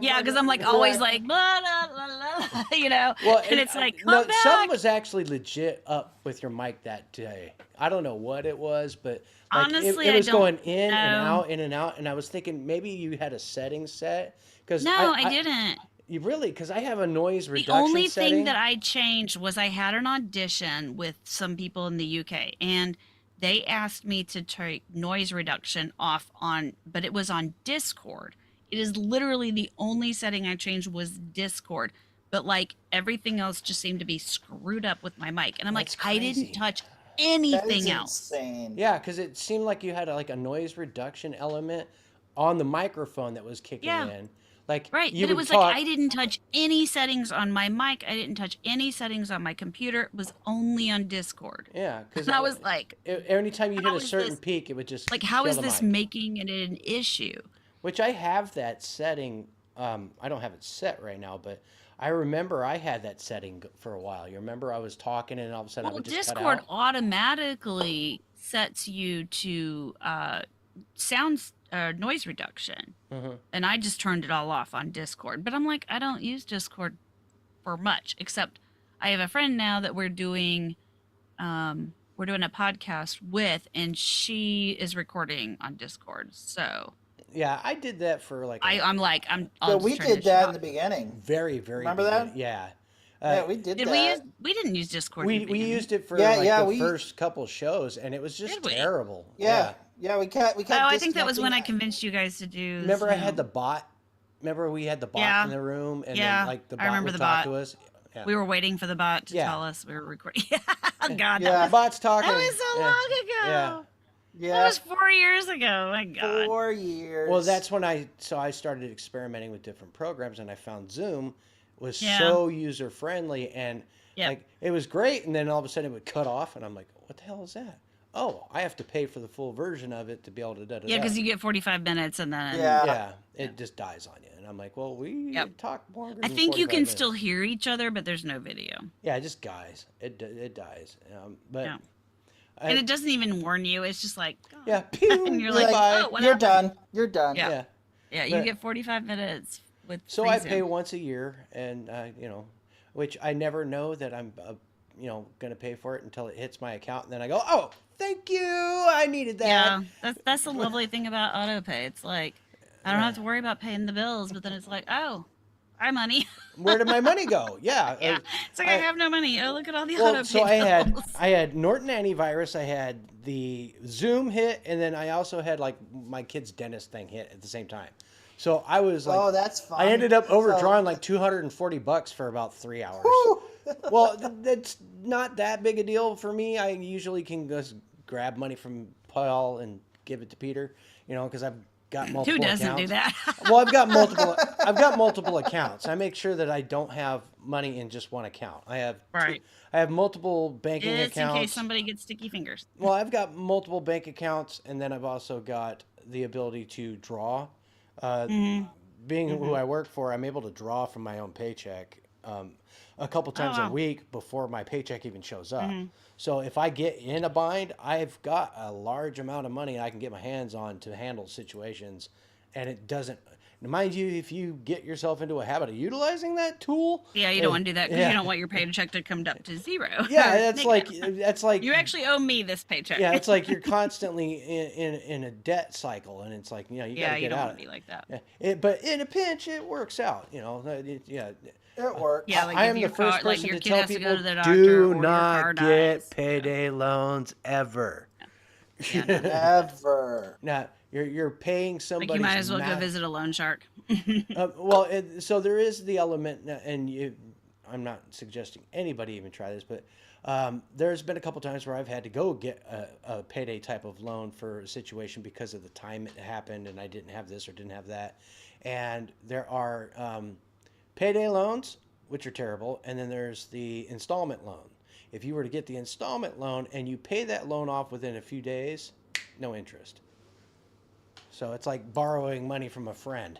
yeah, because I'm always blah, blah, blah, blah, Well, and it's like, no, come back. something was actually legit up with your mic that day. I don't know what it was, but Honestly, it I was don't going in and know. out, in and out, and I was thinking maybe you had a setting set because No, I didn't. You really? Because I have a noise The reduction only setting. thing that I changed was I had an audition with some people in the UK, and they asked me to take noise reduction off but it was on Discord. It is literally the only setting I changed was Discord, but everything else just seemed to be screwed up with my mic, and I'm That's I crazy. didn't touch That anything is else. insane. Yeah, because it seemed like you had a noise reduction element on the microphone that was kicking Yeah. in. Right, you but it would was talk, I didn't touch any settings on my mic. I didn't touch any settings on my computer. It was only on Discord. Yeah, because And I was like, anytime you hit how a is certain this- peak, it would just how kill is the this mic. making it an issue? Which I have that setting. I don't have it set right now, but I remember I had that setting for a while. You remember I was talking and all of a sudden I Well, would just Discord cut out. automatically sets you to sound noise reduction, Mhm. and I just turned it all off on Discord. But I'm like, I don't use Discord for much, except I have a friend now that we're doing a podcast with, and she is recording on Discord. So Yeah, I did that for I'll Yeah, just we turn did this that shit in the off. beginning. very, very. Remember that? beginning. Yeah. Yeah, we did Did that. we didn't use Discord. in We the beginning. used it for Yeah, the we- first couple shows, and it was just Did we? terrible. Yeah, we kept. Oh, I think that was when I disconnecting convinced you guys to do. Remember, I had the Zoom. bot Remember we had the bot Yeah. in the room, and Yeah, then like the I bot remember would the talk bot. to us. Yeah. We were waiting for the bot to Yeah. tell us we were recording. God, Yeah. The bot's talking. that was so Yeah. long ago. Yeah. Yeah. That was 4 years ago. My God. 4 years. Well, that's when I started experimenting with different programs, and I found Zoom was Yeah. so user friendly, and Yep. like it was great. And then all of a sudden it would cut off, and I'm like, what the hell is that? Oh, I have to pay for the full version of it to be able to da da. Yeah, because you get 45 minutes and then. Yeah. It just dies on you, and I'm like, well, we Yep. talk longer. I than think you 45 can minutes. still hear each other, but there's no video. Yeah, it just dies. It dies. But Yeah. I- And it doesn't even warn you. It's just like. oh. yeah, pew, And you're Like, like, oh, what you're happened? done. You're done. Yeah. yeah. Yeah, you But- get 45 minutes with. So free I Zoom. pay once a year, and which I never know that I'm, going to pay for it until it hits my account, and then I go, oh, thank you, I needed that. Yeah, that's the lovely thing about autopay. It's like I don't have to worry about paying the bills, but then it's like, oh, our money. Where did my money go? Yeah. Yeah, it's like I have no money. Oh, look at all the Well, autopay so bills. I had Norton antivirus, I had the Zoom hit, and then I also had like my kid's dentist thing hit at the same time. So I was like, Oh, that's fine. I ended up overdrawing like $240 for about 3 hours. Whew. Well, that's not that big a deal for me. I usually can just grab money from Paul and give it to Peter, because I've got multiple Who doesn't accounts. do that? Well, I've got multiple accounts. I make sure that I don't have money in just one account. I have Right. I have multiple banking Just in accounts. case somebody gets sticky fingers. Well, I've got multiple bank accounts, and then I've also got the ability to draw. Being who I work for, I'm able to draw from my own paycheck a couple times a wow. week before my paycheck even shows up. So if I get in a bind, I've got a large amount of money I can get my hands on to handle situations, and it doesn't. Mind you, if you get yourself into a habit of utilizing that tool, Yeah, you don't want to do that because yeah. you don't want your paycheck to come up to zero. yeah, or that's negative. like You actually owe me this paycheck. yeah, it's like you're constantly in a debt cycle, and it's like you yeah, gotta you get don't out want of to be like that. Yeah, but in a pinch, it works out. Yeah. It works. Yeah, like I if am the your first car, like person your to kid tell has to people go to the doctor or do your car not dies. get payday loans ever. Yeah, no. Ever. Now you're paying Like somebody. you might as well go visit a loan shark. So there is the element, and I'm not suggesting anybody even try this, but there's been a couple times where I've had to go get a payday type of loan for a situation because of the time it happened, and I didn't have this or didn't have that. And there are payday loans, which are terrible, and then there's the installment loan. If you were to get the installment loan and you pay that loan off within a few days, no interest. So it's like borrowing money from a friend.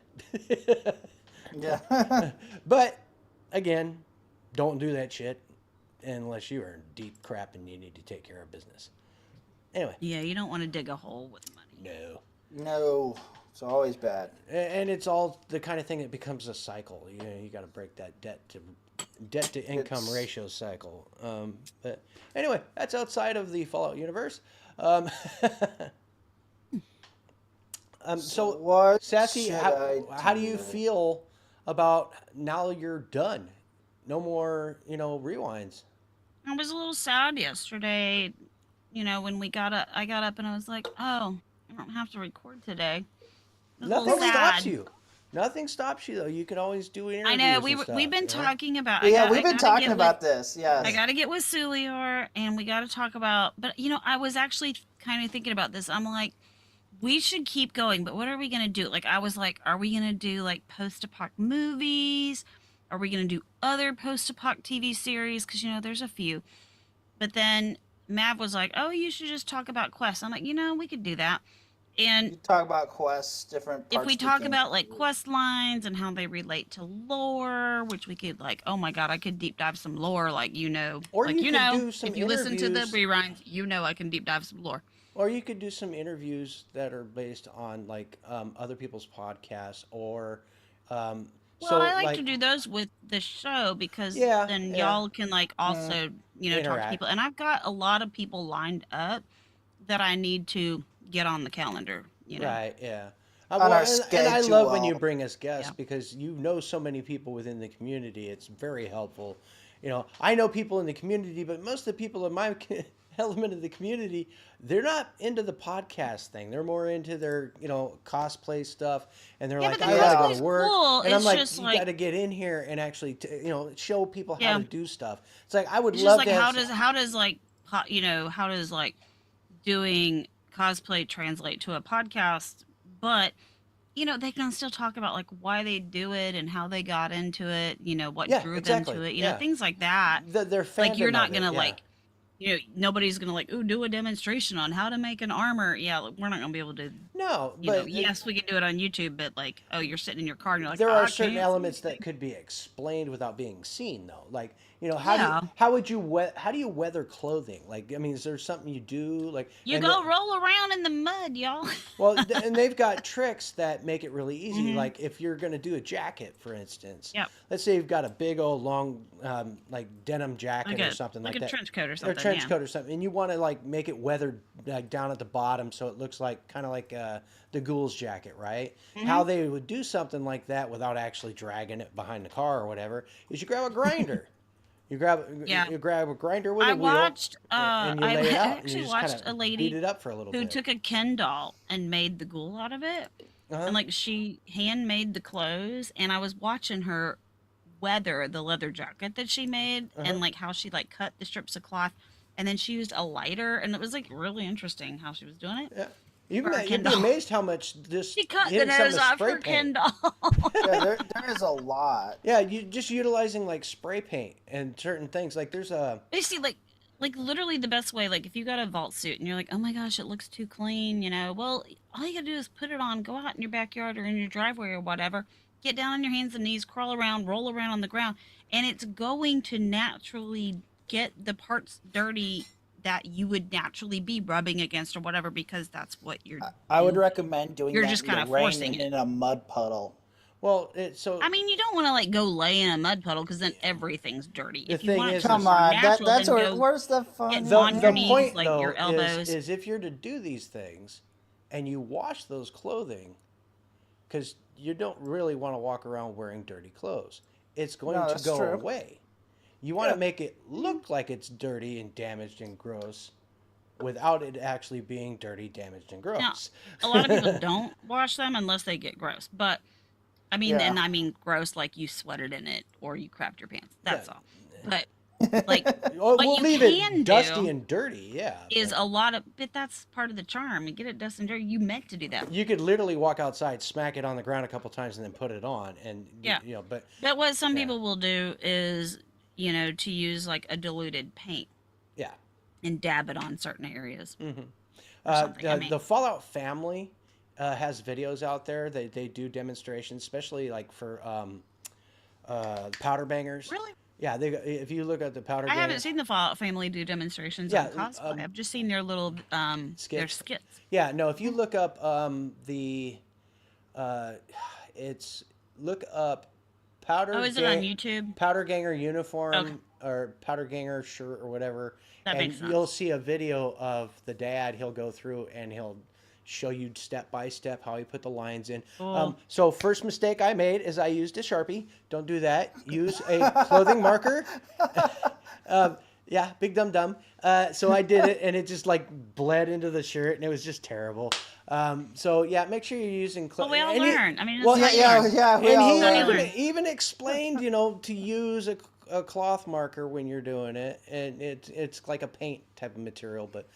Yeah. But again, don't do that shit unless you are in deep crap and you need to take care of business. Anyway, Yeah, you don't want to dig a hole with money. no. No. It's always bad. And it's all the kind of thing that becomes a cycle. You got to break that debt to income It's- ratio cycle. But anyway, that's outside of the Fallout universe. So what Sassy, should how do you do? feel about now you're done? No more, rewinds. I was a little sad yesterday. When we got up, I got up and I was like, "Oh, I don't have to record today." It was a Nothing little stops sad. you. Nothing stops you though. You can always do interviews. I know and stuff, we've been you know? talking about. Yeah, we've I been gotta talking get about with, this. Yes. I got to get with Sulior, and we got to talk about. But I was actually kind of thinking about this. I'm like, we should keep going, but what are we gonna do? Like, I was like, are we gonna do like post-apoc movies? Are we gonna do other post-apoc TV series? Because there's a few. But then Mav was like, oh, you should just talk about quests. I'm like, we could do that. And You talk about quests, different parts if we of the talk game. about like quest lines and how they relate to lore, which we could oh my god, I could deep dive some lore, Or like you you could know, do some if you listen to the interviews. rewinds, I can deep dive some lore. Or you could do some interviews that are based on like other people's podcasts or. Well, I like to do those with the show because Yeah, then yeah. y'all can also talk to Interact. people, and I've got a lot of people lined up that I need to get on the calendar. Right, yeah. On our and I love when you schedule. bring us guests Yeah. because you know so many people within the community. It's very helpful. I know people in the community, but most of the people in my element of the community, they're not into the podcast thing. They're more into their, cosplay stuff. And they're Yeah, like, but I the gotta go cosplay's to work. cool. And I'm It's like, just you like, gotta get in here and actually, show people how yeah, to do stuff. It's like, I would it's just love like to have how does like doing cosplay translate to a podcast? But they can still talk about like why they do it and how they got into it. What yeah, drew them exactly. to it. Yeah. Things like that. Their Like you're fandom not of it. gonna Yeah. like nobody's gonna like, do a demonstration on how to make an armor. Yeah, like, we're not gonna be able to. No, but Yes, we can do it on YouTube, but like, oh, you're sitting in your car and you're like, there I are certain can't elements see that could be explained without being seen, though. Like, Yeah. how would you how do you weather clothing? Like, I mean, is there something you do? Like, You go roll around in the mud, y'all. well, and they've got tricks that make it really easy. Mhm. Like, if you're going to do a jacket, for instance, Yep. let's say you've got a big old long, like denim jacket or something like like a that, trench coat or or something. trench yeah. coat or something, and you want to like make it weathered like down at the bottom, so it looks like kind of like the Ghoul's jacket, right? How Mm-hmm. they would do something like that without actually dragging it behind the car or whatever is you grab a grinder. Yeah. You grab a grinder with I a wheel, watched. and you I lay it out, and actually you just watched kind a of lady beat it up for a little who bit. took a Ken doll and made the ghoul out of it, Uh-huh. and like she handmade the clothes, and I was watching her weather the leather jacket that she made, Uh-huh. and like how she like cut the strips of cloth, and then she used a lighter, and it was like really interesting how she was doing it. Yeah. You'd For a be Ken doll. amazed how much this She cut the hitting some of nose the off spray her paint. Ken doll. Yeah, there is a lot. Yeah, you just utilizing like spray paint and certain things. Like there's a Basically, like literally the best way. Like if you got a vault suit and you're like, oh my gosh, it looks too clean. Well, all you gotta do is put it on, go out in your backyard or in your driveway or whatever, get down on your hands and knees, crawl around, roll around on the ground, and it's going to naturally get the parts dirty that you would naturally be rubbing against or whatever, because that's what you're. I would doing. recommend doing You're that just in the kinda rain forcing and it. in a mud puddle. well, I mean, you don't want to like go lay in a mud puddle because then everything's dirty. The If you thing want it is- to Come look more on, natural, that's then where, go where's the fun? get in the, on the your it? knees, point like though your elbows. is if you're to do these things, and you wash those clothing, because you don't really want to walk around wearing dirty clothes. It's going No, to that's go true. away. You want to Yeah. make it look like it's dirty and damaged and gross, without it actually being dirty, damaged, and gross. A lot of people don't wash them unless they get gross. But I mean, Yeah. and I mean gross like you sweated in it or you crapped your pants. That's Yeah. all. But like Oh, what we'll you leave can it dusty do and dirty, yeah. is but a lot of, but that's part of the charm. You get it dusty and dirty. You meant to do that. you could literally walk outside, smack it on the ground a couple times, and then put it on, and Yeah. But But what some Yeah. people will do is, to use like a diluted paint yeah. and dab it on certain areas. Mm-hmm. something, I mean. The Fallout family has videos out there. They do demonstrations, especially like for powder bangers. Really? Yeah, if you look at the powder I haven't bangers, seen the Fallout family do demonstrations Yeah, on cosplay. I've just seen their little their skits. skits. yeah, no, if you look up it's look up powder. Oh, is it on YouTube? Powder ganger uniform Okay. or powder ganger shirt or whatever, That and makes sense. you'll see a video of the dad. He'll go through and he'll show you step by step how he put the lines in. Cool. So first mistake I made is I used a Sharpie. Don't do that. Use a clothing marker. Yeah, big dumb dumb. So I did it, and it just like bled into the shirt, and it was just terrible. So yeah, make sure you're using. Well, we all and he- learn. I mean, it's well, how you Yeah, learn. yeah, we and all he learn. learn. even explained, to use a cloth marker when you're doing it, and it's like a paint type of material. But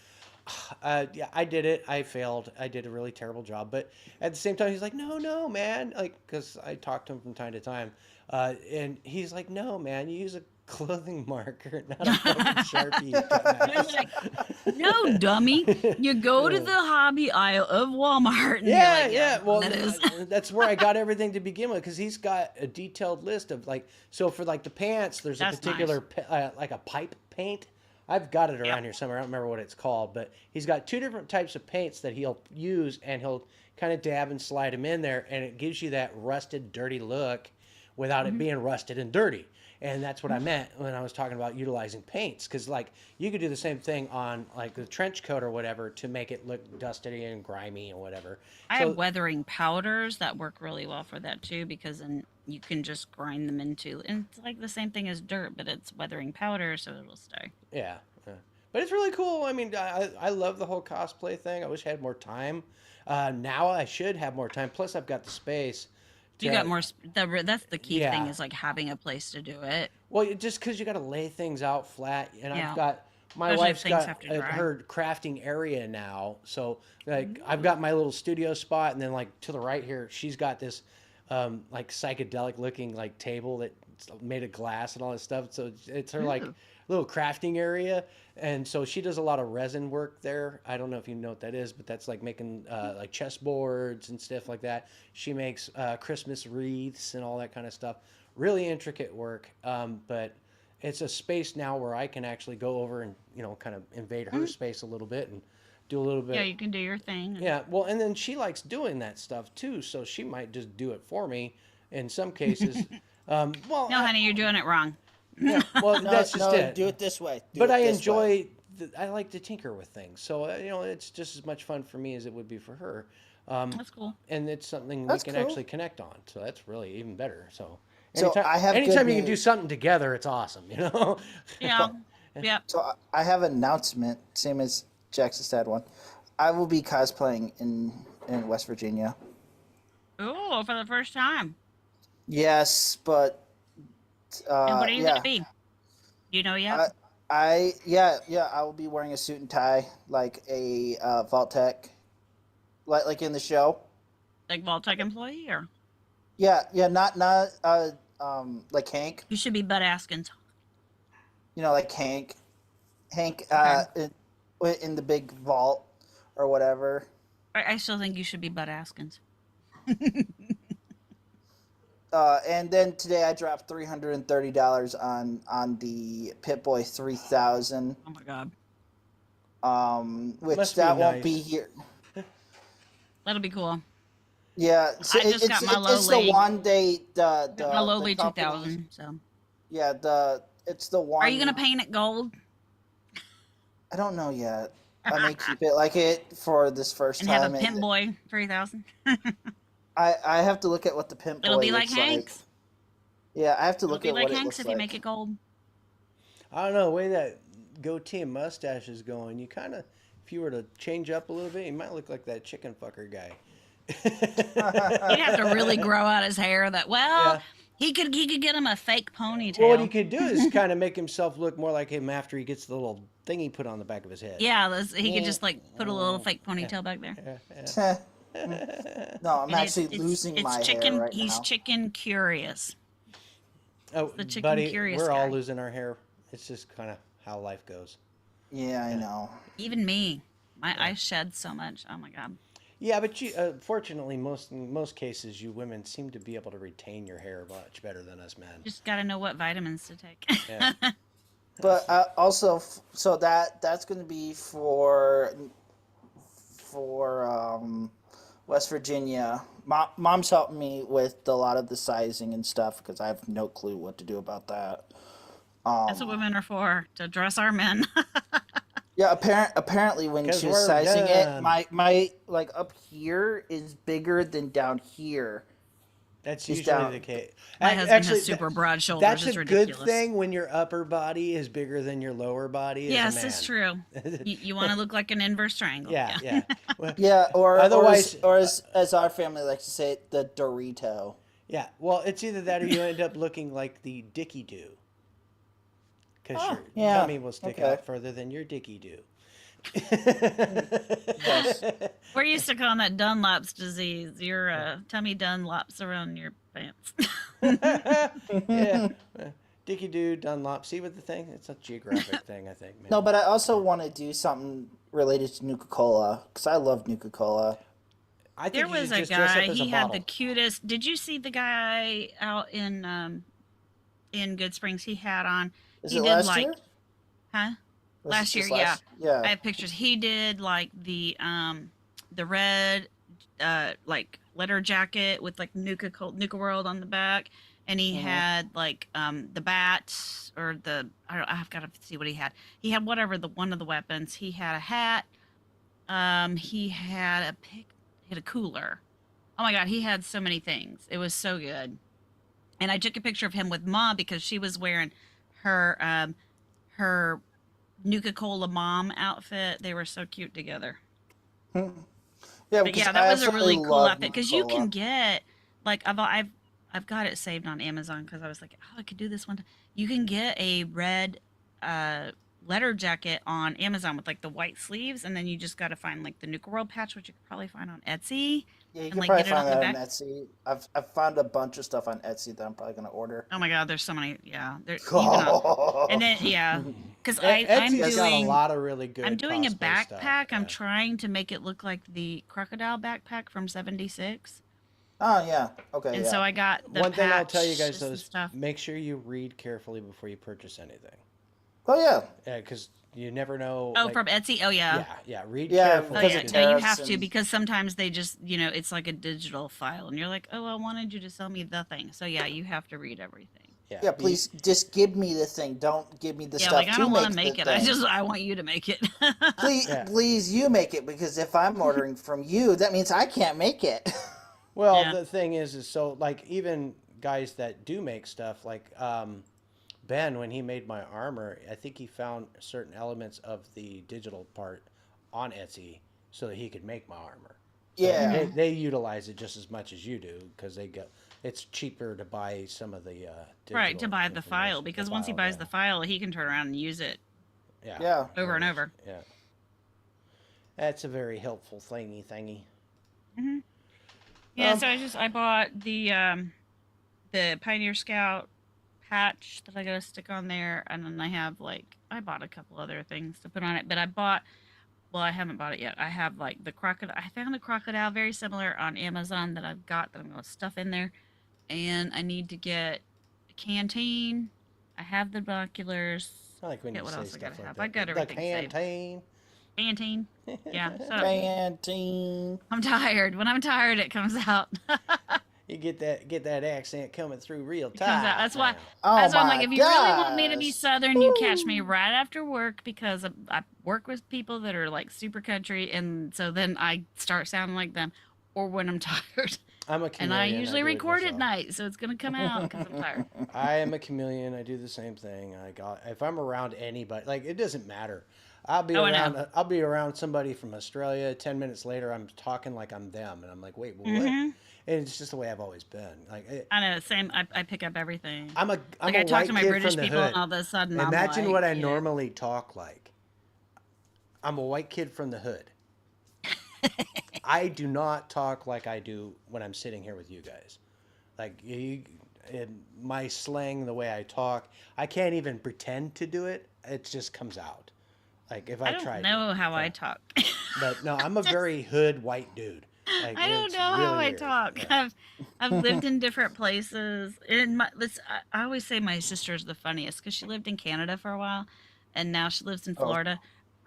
yeah, I did it. I failed. I did a really terrible job. But at the same time, he's like, no, man, like because I talk to him from time to time, and he's like, no, man, you use a clothing marker, not a fucking Sharpie. you dumbass." Like, no, dummy. You go to the hobby aisle of Walmart. And Yeah, you're like, yeah. Well, that is. that's where I got everything to begin with, because he's got a detailed list of like. So for like the pants, there's That's a particular like a pipe paint. I've got it around Yeah. here somewhere. I don't remember what it's called, but he's got two different types of paints that he'll use, and he'll kind of dab and slide them in there, and it gives you that rusted, dirty look without it being rusted and dirty. And that's what I meant when I was talking about utilizing paints, because like you could do the same thing on like the trench coat or whatever to make it look dusty and grimy or whatever. I So- have weathering powders that work really well for that too, because then you can just grind them into, and it's like the same thing as dirt, but it's weathering powder, so it'll stay. Yeah. But it's really cool. I mean, I love the whole cosplay thing. I wish I had more time. Now I should have more time. Plus, I've got the space. You got To, more. That's the key thing, yeah. is like having a place to do it. Well, just because you got to lay things out flat, and I've Yeah. got my Especially if wife's things got have to dry. her crafting area now. So like I've got my little studio spot, and then like to the right here, she's got this like psychedelic looking like table that's made of glass and all this stuff. So it's her like Ooh. little crafting area, and so she does a lot of resin work there. I don't know if you know what that is, but that's like making like chessboards and stuff like that. She makes Christmas wreaths and all that kind of stuff. Really intricate work, but it's a space now where I can actually go over and kind of invade her space a little bit and do a little bit. Yeah, you can do your thing. Yeah, well, and then she likes doing that stuff too, so she might just do it for me in some cases. Well, No, honey, you're doing it wrong. yeah, well, No, that's just no, it. do it this way. Do But it I this way. enjoy. I like to tinker with things, so it's just as much fun for me as it would be for her. That's cool. And it's something That's we can cool. actually connect on, so that's really even better. So, So I have good anytime you can do news. something together, it's awesome. Yeah. Yeah. So I have an announcement, same as Jackson said one. I will be cosplaying in West Virginia. Ooh, for the first time. Yes, but And what are you yeah, gonna be? You know yet? yeah, I will be wearing a suit and tie, like a Vault-Tec, like in the show. Like Vault-Tec employee, or Yeah, not like Hank. you should be Bud Askins. Like Hank, Okay. in the big vault or whatever. I still think you should be Bud Askins. And then today I dropped $330 on the Pip-Boy 3000, Oh my god, which Must be that won't nice. be here. that'll be cool. Yeah, so I just got my it's the lowly- one day the My lowly company- 2000. So, Yeah, it's the one. are you gonna paint it gold I don't know yet. I may keep it like it for this first and time. have a Pimp Boy 3000? I have to look at what the Pimp Boy It'll be like looks Hank's. Yeah, I have to It'll look be at like what it Hank's looks if like. you make it gold. I don't know the way that goatee and mustache is going. You kind of, if you were to change up a little bit, you might look like that chicken fucker guy. He'd have to really grow out his hair. Yeah. He could get him a fake ponytail. Well, what he could do is kind of make himself look more like him after he gets the little thing he put on the back of his head. Yeah, he could just like put a little fake ponytail back there. Yeah, yeah. No, I'm And actually losing my chicken. hair right He's now. chicken curious. Oh, The chicken buddy, curious we're all guy. losing our hair. It's just kind of how life goes. Yeah, I know. Even me, I shed so much. Oh my god. Yeah, but fortunately, in most cases, you women seem to be able to retain your hair much better than us men. Just got to know what vitamins to take. Yeah. But also, so that's going to be for West Virginia. Mom's helping me with a lot of the sizing and stuff because I have no clue what to do about that. That's what women are for, to dress our men. Yeah, apparently when 'Cause she was we're sizing it, done. my like up here is bigger than down here. That's He's usually down. the case. My husband Actually, has super broad shoulders. That's it's a ridiculous. good thing when your upper body is bigger than your lower body. Yes, as a man. it's true. You want to look like an inverse triangle. Yeah, yeah. Well, Yeah, or Otherwise- or as our family likes to say it, the Dorito. yeah. Well, it's either that or you end up looking like the Dicky Doo. Because your yeah, tummy will stick okay. out further than your Dicky Doo. Yes. We're used to calling that Dunlop's disease. Your tummy Dunlops around your pants. Yeah. Dicky Doo, Dunlop. See what the thing? It's a geographic thing, I think. Man. No, but I also want to do something related to Nuka-Cola because I love Nuka-Cola. I think There you was should a just dress up guy. as He a had bottle. the cutest. Did you see the guy out in Good Springs? He had on. Is He it did last like, year? huh? Was Last it year, just I Yeah. have pictures. He did like the red like letter jacket with like Nuka World on the back, and he had like the bat or the I've got to see what he had. He had whatever one of the weapons. He had a hat. He had he had a cooler. Oh my god, he had so many things. It was so good. And I took a picture of him with Mom because she was wearing her her Nuka-Cola mom outfit. They were so cute together. Yeah, But because yeah, I that was a absolutely really cool love outfit because you Nuka-Cola. can get like I've got it saved on Amazon because I was like, oh, I could do this one. You can get a red uh letter jacket on Amazon with like the white sleeves, and then you just got to find like the Nuka World patch, which you could probably find on Etsy, Yeah, you and can like probably get it find on the that on back. Etsy. I've found a bunch of stuff on Etsy that I'm probably gonna order. Oh my God, there's so many. Yeah, there even on, and Oh, then yeah, because I'm Etsy's got a doing lot of really I'm good doing a cosplay stuff. backpack. I'm Yeah. trying to make it look like the crocodile backpack from '76. oh yeah. Okay, And yeah. so I got the One thing I'll tell you guys patches though and is stuff. make sure you read carefully before you purchase anything. Oh yeah. Yeah, because you never know. Oh, Like, from Etsy. Oh yeah. yeah, read Yeah, Oh carefully. because yeah. of No, you tariffs have to and because sometimes they just it's like a digital file, and you're like, oh, I wanted you to sell me the thing. So yeah, you have to read everything. Yeah, yeah, be, please just give me the thing. Don't give me the Yeah, stuff like I to don't want to make the make it. I thing. I want you to make it. Please, yeah. please, you make it because if I'm ordering from you, that means I can't make it. Well, Yeah. the thing is so like even guys that do make stuff like Ben, when he made my armor, I think he found certain elements of the digital part on Etsy so that he could make my armor. So Yeah. they utilize it just as much as you do because they go. It's cheaper to buy some of the digital Right, to buy the file information- because the once he file, buys yeah. the file, he can turn around and use it Yeah. Yeah. over and over. Yeah. That's a very helpful thingy. Hmm. Yeah, Um, so I bought the Pioneer Scout patch that I gotta stick on there, and then I bought a couple other things to put on it, but I haven't bought it yet. I have like the crocodile. I found a crocodile very similar on Amazon that I've got that I'm gonna stuff in there, and I need to get a canteen. I have the binoculars. I like when Forget you what say else I stuff gotta like have. that. I got The everything saved. canteen. Canteen. Yeah, shut up. Canteen. I'm tired. When I'm tired, it comes out. You get that accent coming through real It tight. comes out. That's why. now. Oh That's why I'm my like, if you really want me to be gosh. Southern, you catch me right after work because I work with people that are like super country, and so then I start sounding like them, or when I'm tired. I'm a And chameleon. I usually do it record at myself. night, so it's gonna come out because I'm tired. I am a chameleon. I do the same thing. If I'm around anybody, like it doesn't matter. I'll be Oh, I around. know. I'll be around somebody from Australia. 10 minutes later, I'm talking like I'm them, and I'm like, wait, what? Hmm. And it's just the way I've always been. Like I know. Same. I pick up everything. I'm a Like a I talk white to my kid British from the people, hood. and all of a sudden Imagine I'm what like, I normally talk like. I'm a white kid from the hood. I do not talk like I do when I'm sitting here with you guys. Like in my slang, the way I talk, I can't even pretend to do it. It just comes out. Like if I I don't try. know how I Yeah. talk. But no, I'm a very hood white dude. Like, I don't it's know how really I weird. talk. Yeah. I've lived in different places. I always say my sister's the funniest because she lived in Canada for a while, and now she lives in Oh. Florida.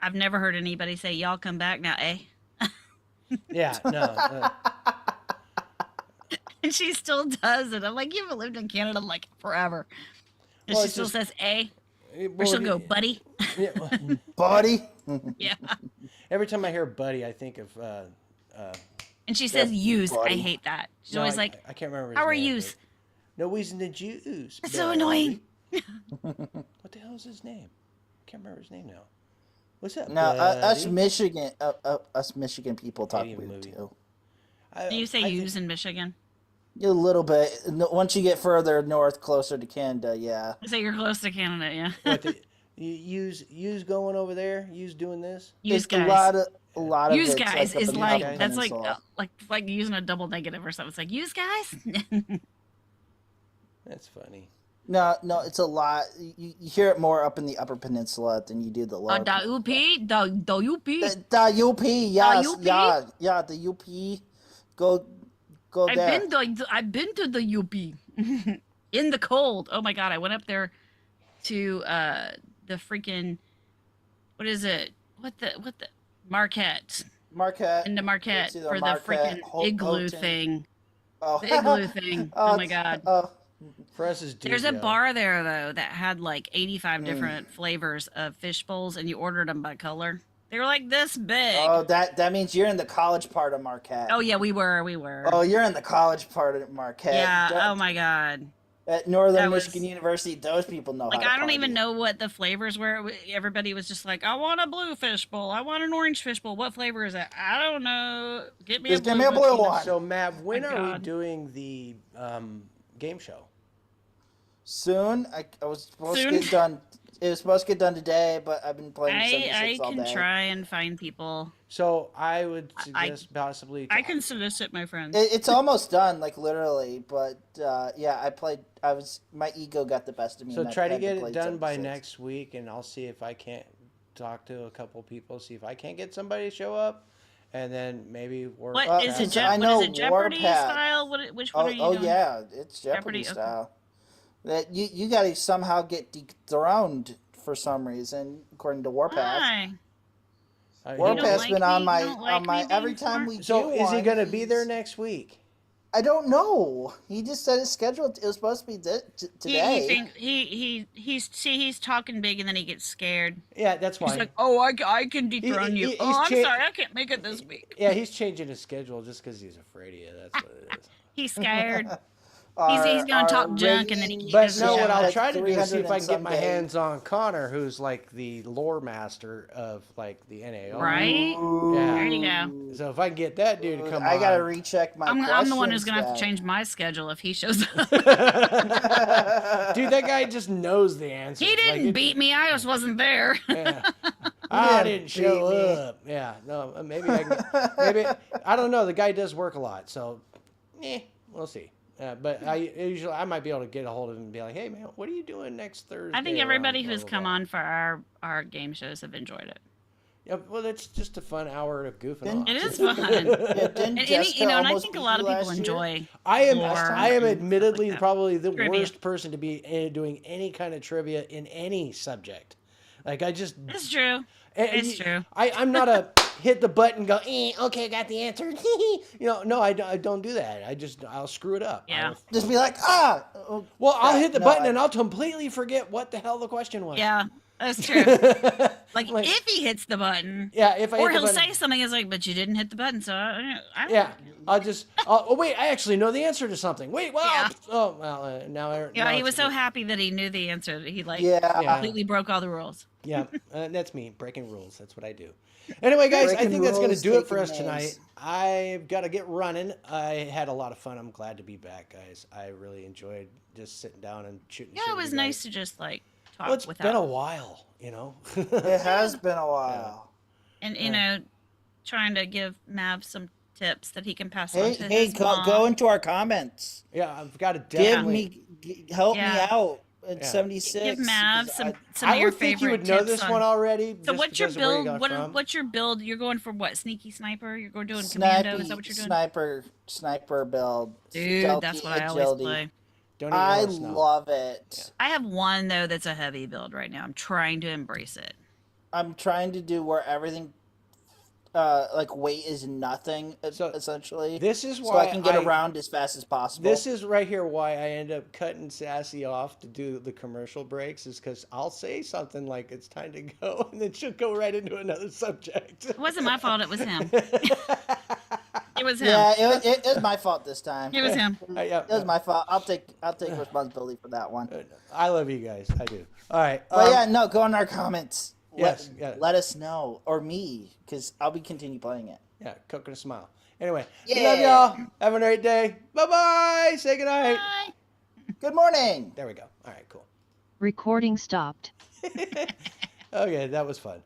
I've never heard anybody say "y'all come back now," eh? Yeah, no. And she still does it. I'm like, you haven't lived in Canada like forever, and Well, she it's still just- says "eh," or well, she'll go, "buddy." yeah, well, Buddy. Yeah, every time I hear buddy, I think of. and she says "use." I buddy. hate that. She's No, always I, like, I can't remember. His "How are name, yous?" but- No, he's in the Jews. It's so annoying. What the hell is his name? Can't remember his name now. What's up? No, us buddy? Michigan people talk Canadian weird movie. too. Do you say I "use" in Michigan? A little bit. Once you get further north, closer to Canada, yeah. I say you're close to Canada, yeah. What the, use going over there? Use doing this? Use It's guys. a lot of Use it's guys up is in the like Upper that's Peninsula. like using a double negative or something. It's like use guys. That's funny. No, it's a lot. You hear it more up in the Upper Peninsula than you do the lower. The UP, the UP. The UP, yes, UP? yeah, the UP. Go there. I've been to the UP in the cold. Oh my god, I went up there to the freaking what is it? What the Marquette. Marquette. Into Marquette It's either for the Marquette, freaking igloo Houghton. thing. Oh. The igloo thing. Oh my god. For us is There's a Duke, bar there though that had like 85 Mm. different flavors of fish bowls, and you ordered them by color. They were like this big. Oh, that means you're in the college part of Marquette. Oh yeah, we were. Oh, you're in the college part of Marquette. Yeah. Don't- Oh my god. At Northern That was- Michigan University, those people know Like, how to I don't party. even know what the flavors were. Everybody was just like, I want a blue fishbowl. I want an orange fishbowl. What flavor is that? I don't know. Get me Just a blue give me a blue one. So, Mav, when are we God. doing the game show? Soon. I was supposed Soon? to get done. It was supposed to get done today, but I've been playing I 76 all can day. try and find people. So I would I- suggest possibly. I can solicit my friends. It's almost done, like literally. But yeah, I played. My ego got the best of me. So and I try to had get play it done by 76. next week, and I'll see if I can't talk to a couple people, see if I can't get somebody to show up, and then maybe work. What is it? since I know What is it? Jeopardy Warpath- style? Which one are you Oh doing? yeah, it's Jeopardy, Jeopardy, okay. style. That you got to somehow get dethroned for some reason, according to Warpath. Why? You Warpath's like been me? on You my don't like me being every time we So do is he one, going to be there he's- next week? I don't know. He just said it's scheduled. It was supposed to be today. He's talking big and then he gets scared. Yeah, that's He's fine. like, oh, I can dethrone you. he's Oh, I'm cha- sorry, I can't make it this week. Yeah, he's changing his schedule just because he's afraid of you. That's what it is. He's scared. Our- he's gonna our talk junk and then he ratings But doesn't no, show what up. I'll like try to do is see 300 if I and can get my some days. hands on Connor, who's like the lore master of like the NAO. Right? Yeah. There you go. So if I can get that dude to come I gotta on. recheck my. I'm the one who's gonna have to questions, change my schedule if he shows up. Dude, that guy just knows the answer. He didn't beat me. I just wasn't there. Yeah. I didn't beat show me. up. Yeah, no, maybe I can, maybe I don't know. The guy does work a lot, so we'll see. But I might be able to get a hold of him and be like, hey man, what are you doing next Thursday? I think around everybody blah, who's blah, come blah?" on for our game shows have enjoyed it. Yeah, well, it's just a fun hour of goofing Didn't- off. It is fun. Yeah, didn't And Jessica and I almost think a beat lot you of people last year? enjoy. I am lore I am and admittedly stuff like that. probably the Trivia. worst person to be doing any kind of trivia in any subject. Like I just It's true. and It's true. I'm not a hit the button go okay, got the answer. No, I don't do that. I'll screw it up. Yeah. Just be like, oh, Well, I'll hit the no, button I- and I'll completely forget what the hell the question was. Yeah, that's true. Like, Like- if he hits the button, Yeah, if I or hit the he'll button, say something. It's like, but you didn't hit the button, so I yeah, oh wait, I actually know the answer to something. Wait, well, Yeah. oh well, now Yeah, now he it's- was so happy that he knew the answer that he like yeah. Yeah. completely broke all the rules. Yeah, that's me breaking rules. That's what I do. Anyway, guys, I Breaking think that's going to rules, do it for taking us tonight. names. I've got to get running. I had a lot of fun. I'm glad to be back, guys. I really enjoyed just sitting down and shooting. Yeah, shit it with was you nice guys. to just like talk Well, it's without been a while, you know. It has been a while. and you know, trying to give Mav some tips that he can pass on Hey, to hey, his go, mom. go into our comments. Yeah, I've got to Give definitely. help Yeah. me out at Yeah. 76. Give Mav 'cause some I- some I of your would think you favorite would know tips this on- one already. So just what's your because of where you build? got from. What's your build? You're going for what? Sneaky sniper? You're going doing commando? Is that what you're doing? Sniper build. Dude, stealthy that's what I always agility. play. Don't even I let us know. love it. I have one though that's a heavy build right now. I'm trying to embrace it. I'm trying to do where everything, like weight is nothing, So, essentially. This is so why I can get around as fast as possible. This is right here why I end up cutting Sassy off to do the commercial breaks is because I'll say something like it's time to go, and then she'll go right into another subject. It wasn't my fault. It was him. It was him. yeah, it was my fault this time. It was him. It was my fault. I'll take responsibility for that one. I love you guys. I do. All right. But yeah, no, go in our comments. Yes, yeah. Let us know, or me, because I'll be continue playing it. Yeah, cook and a smile. Anyway, Yeah. love y'all. Have a great day. Bye-bye. Say goodnight. Bye. Good morning. There we go. All right, cool. Recording stopped. Okay, that was fun.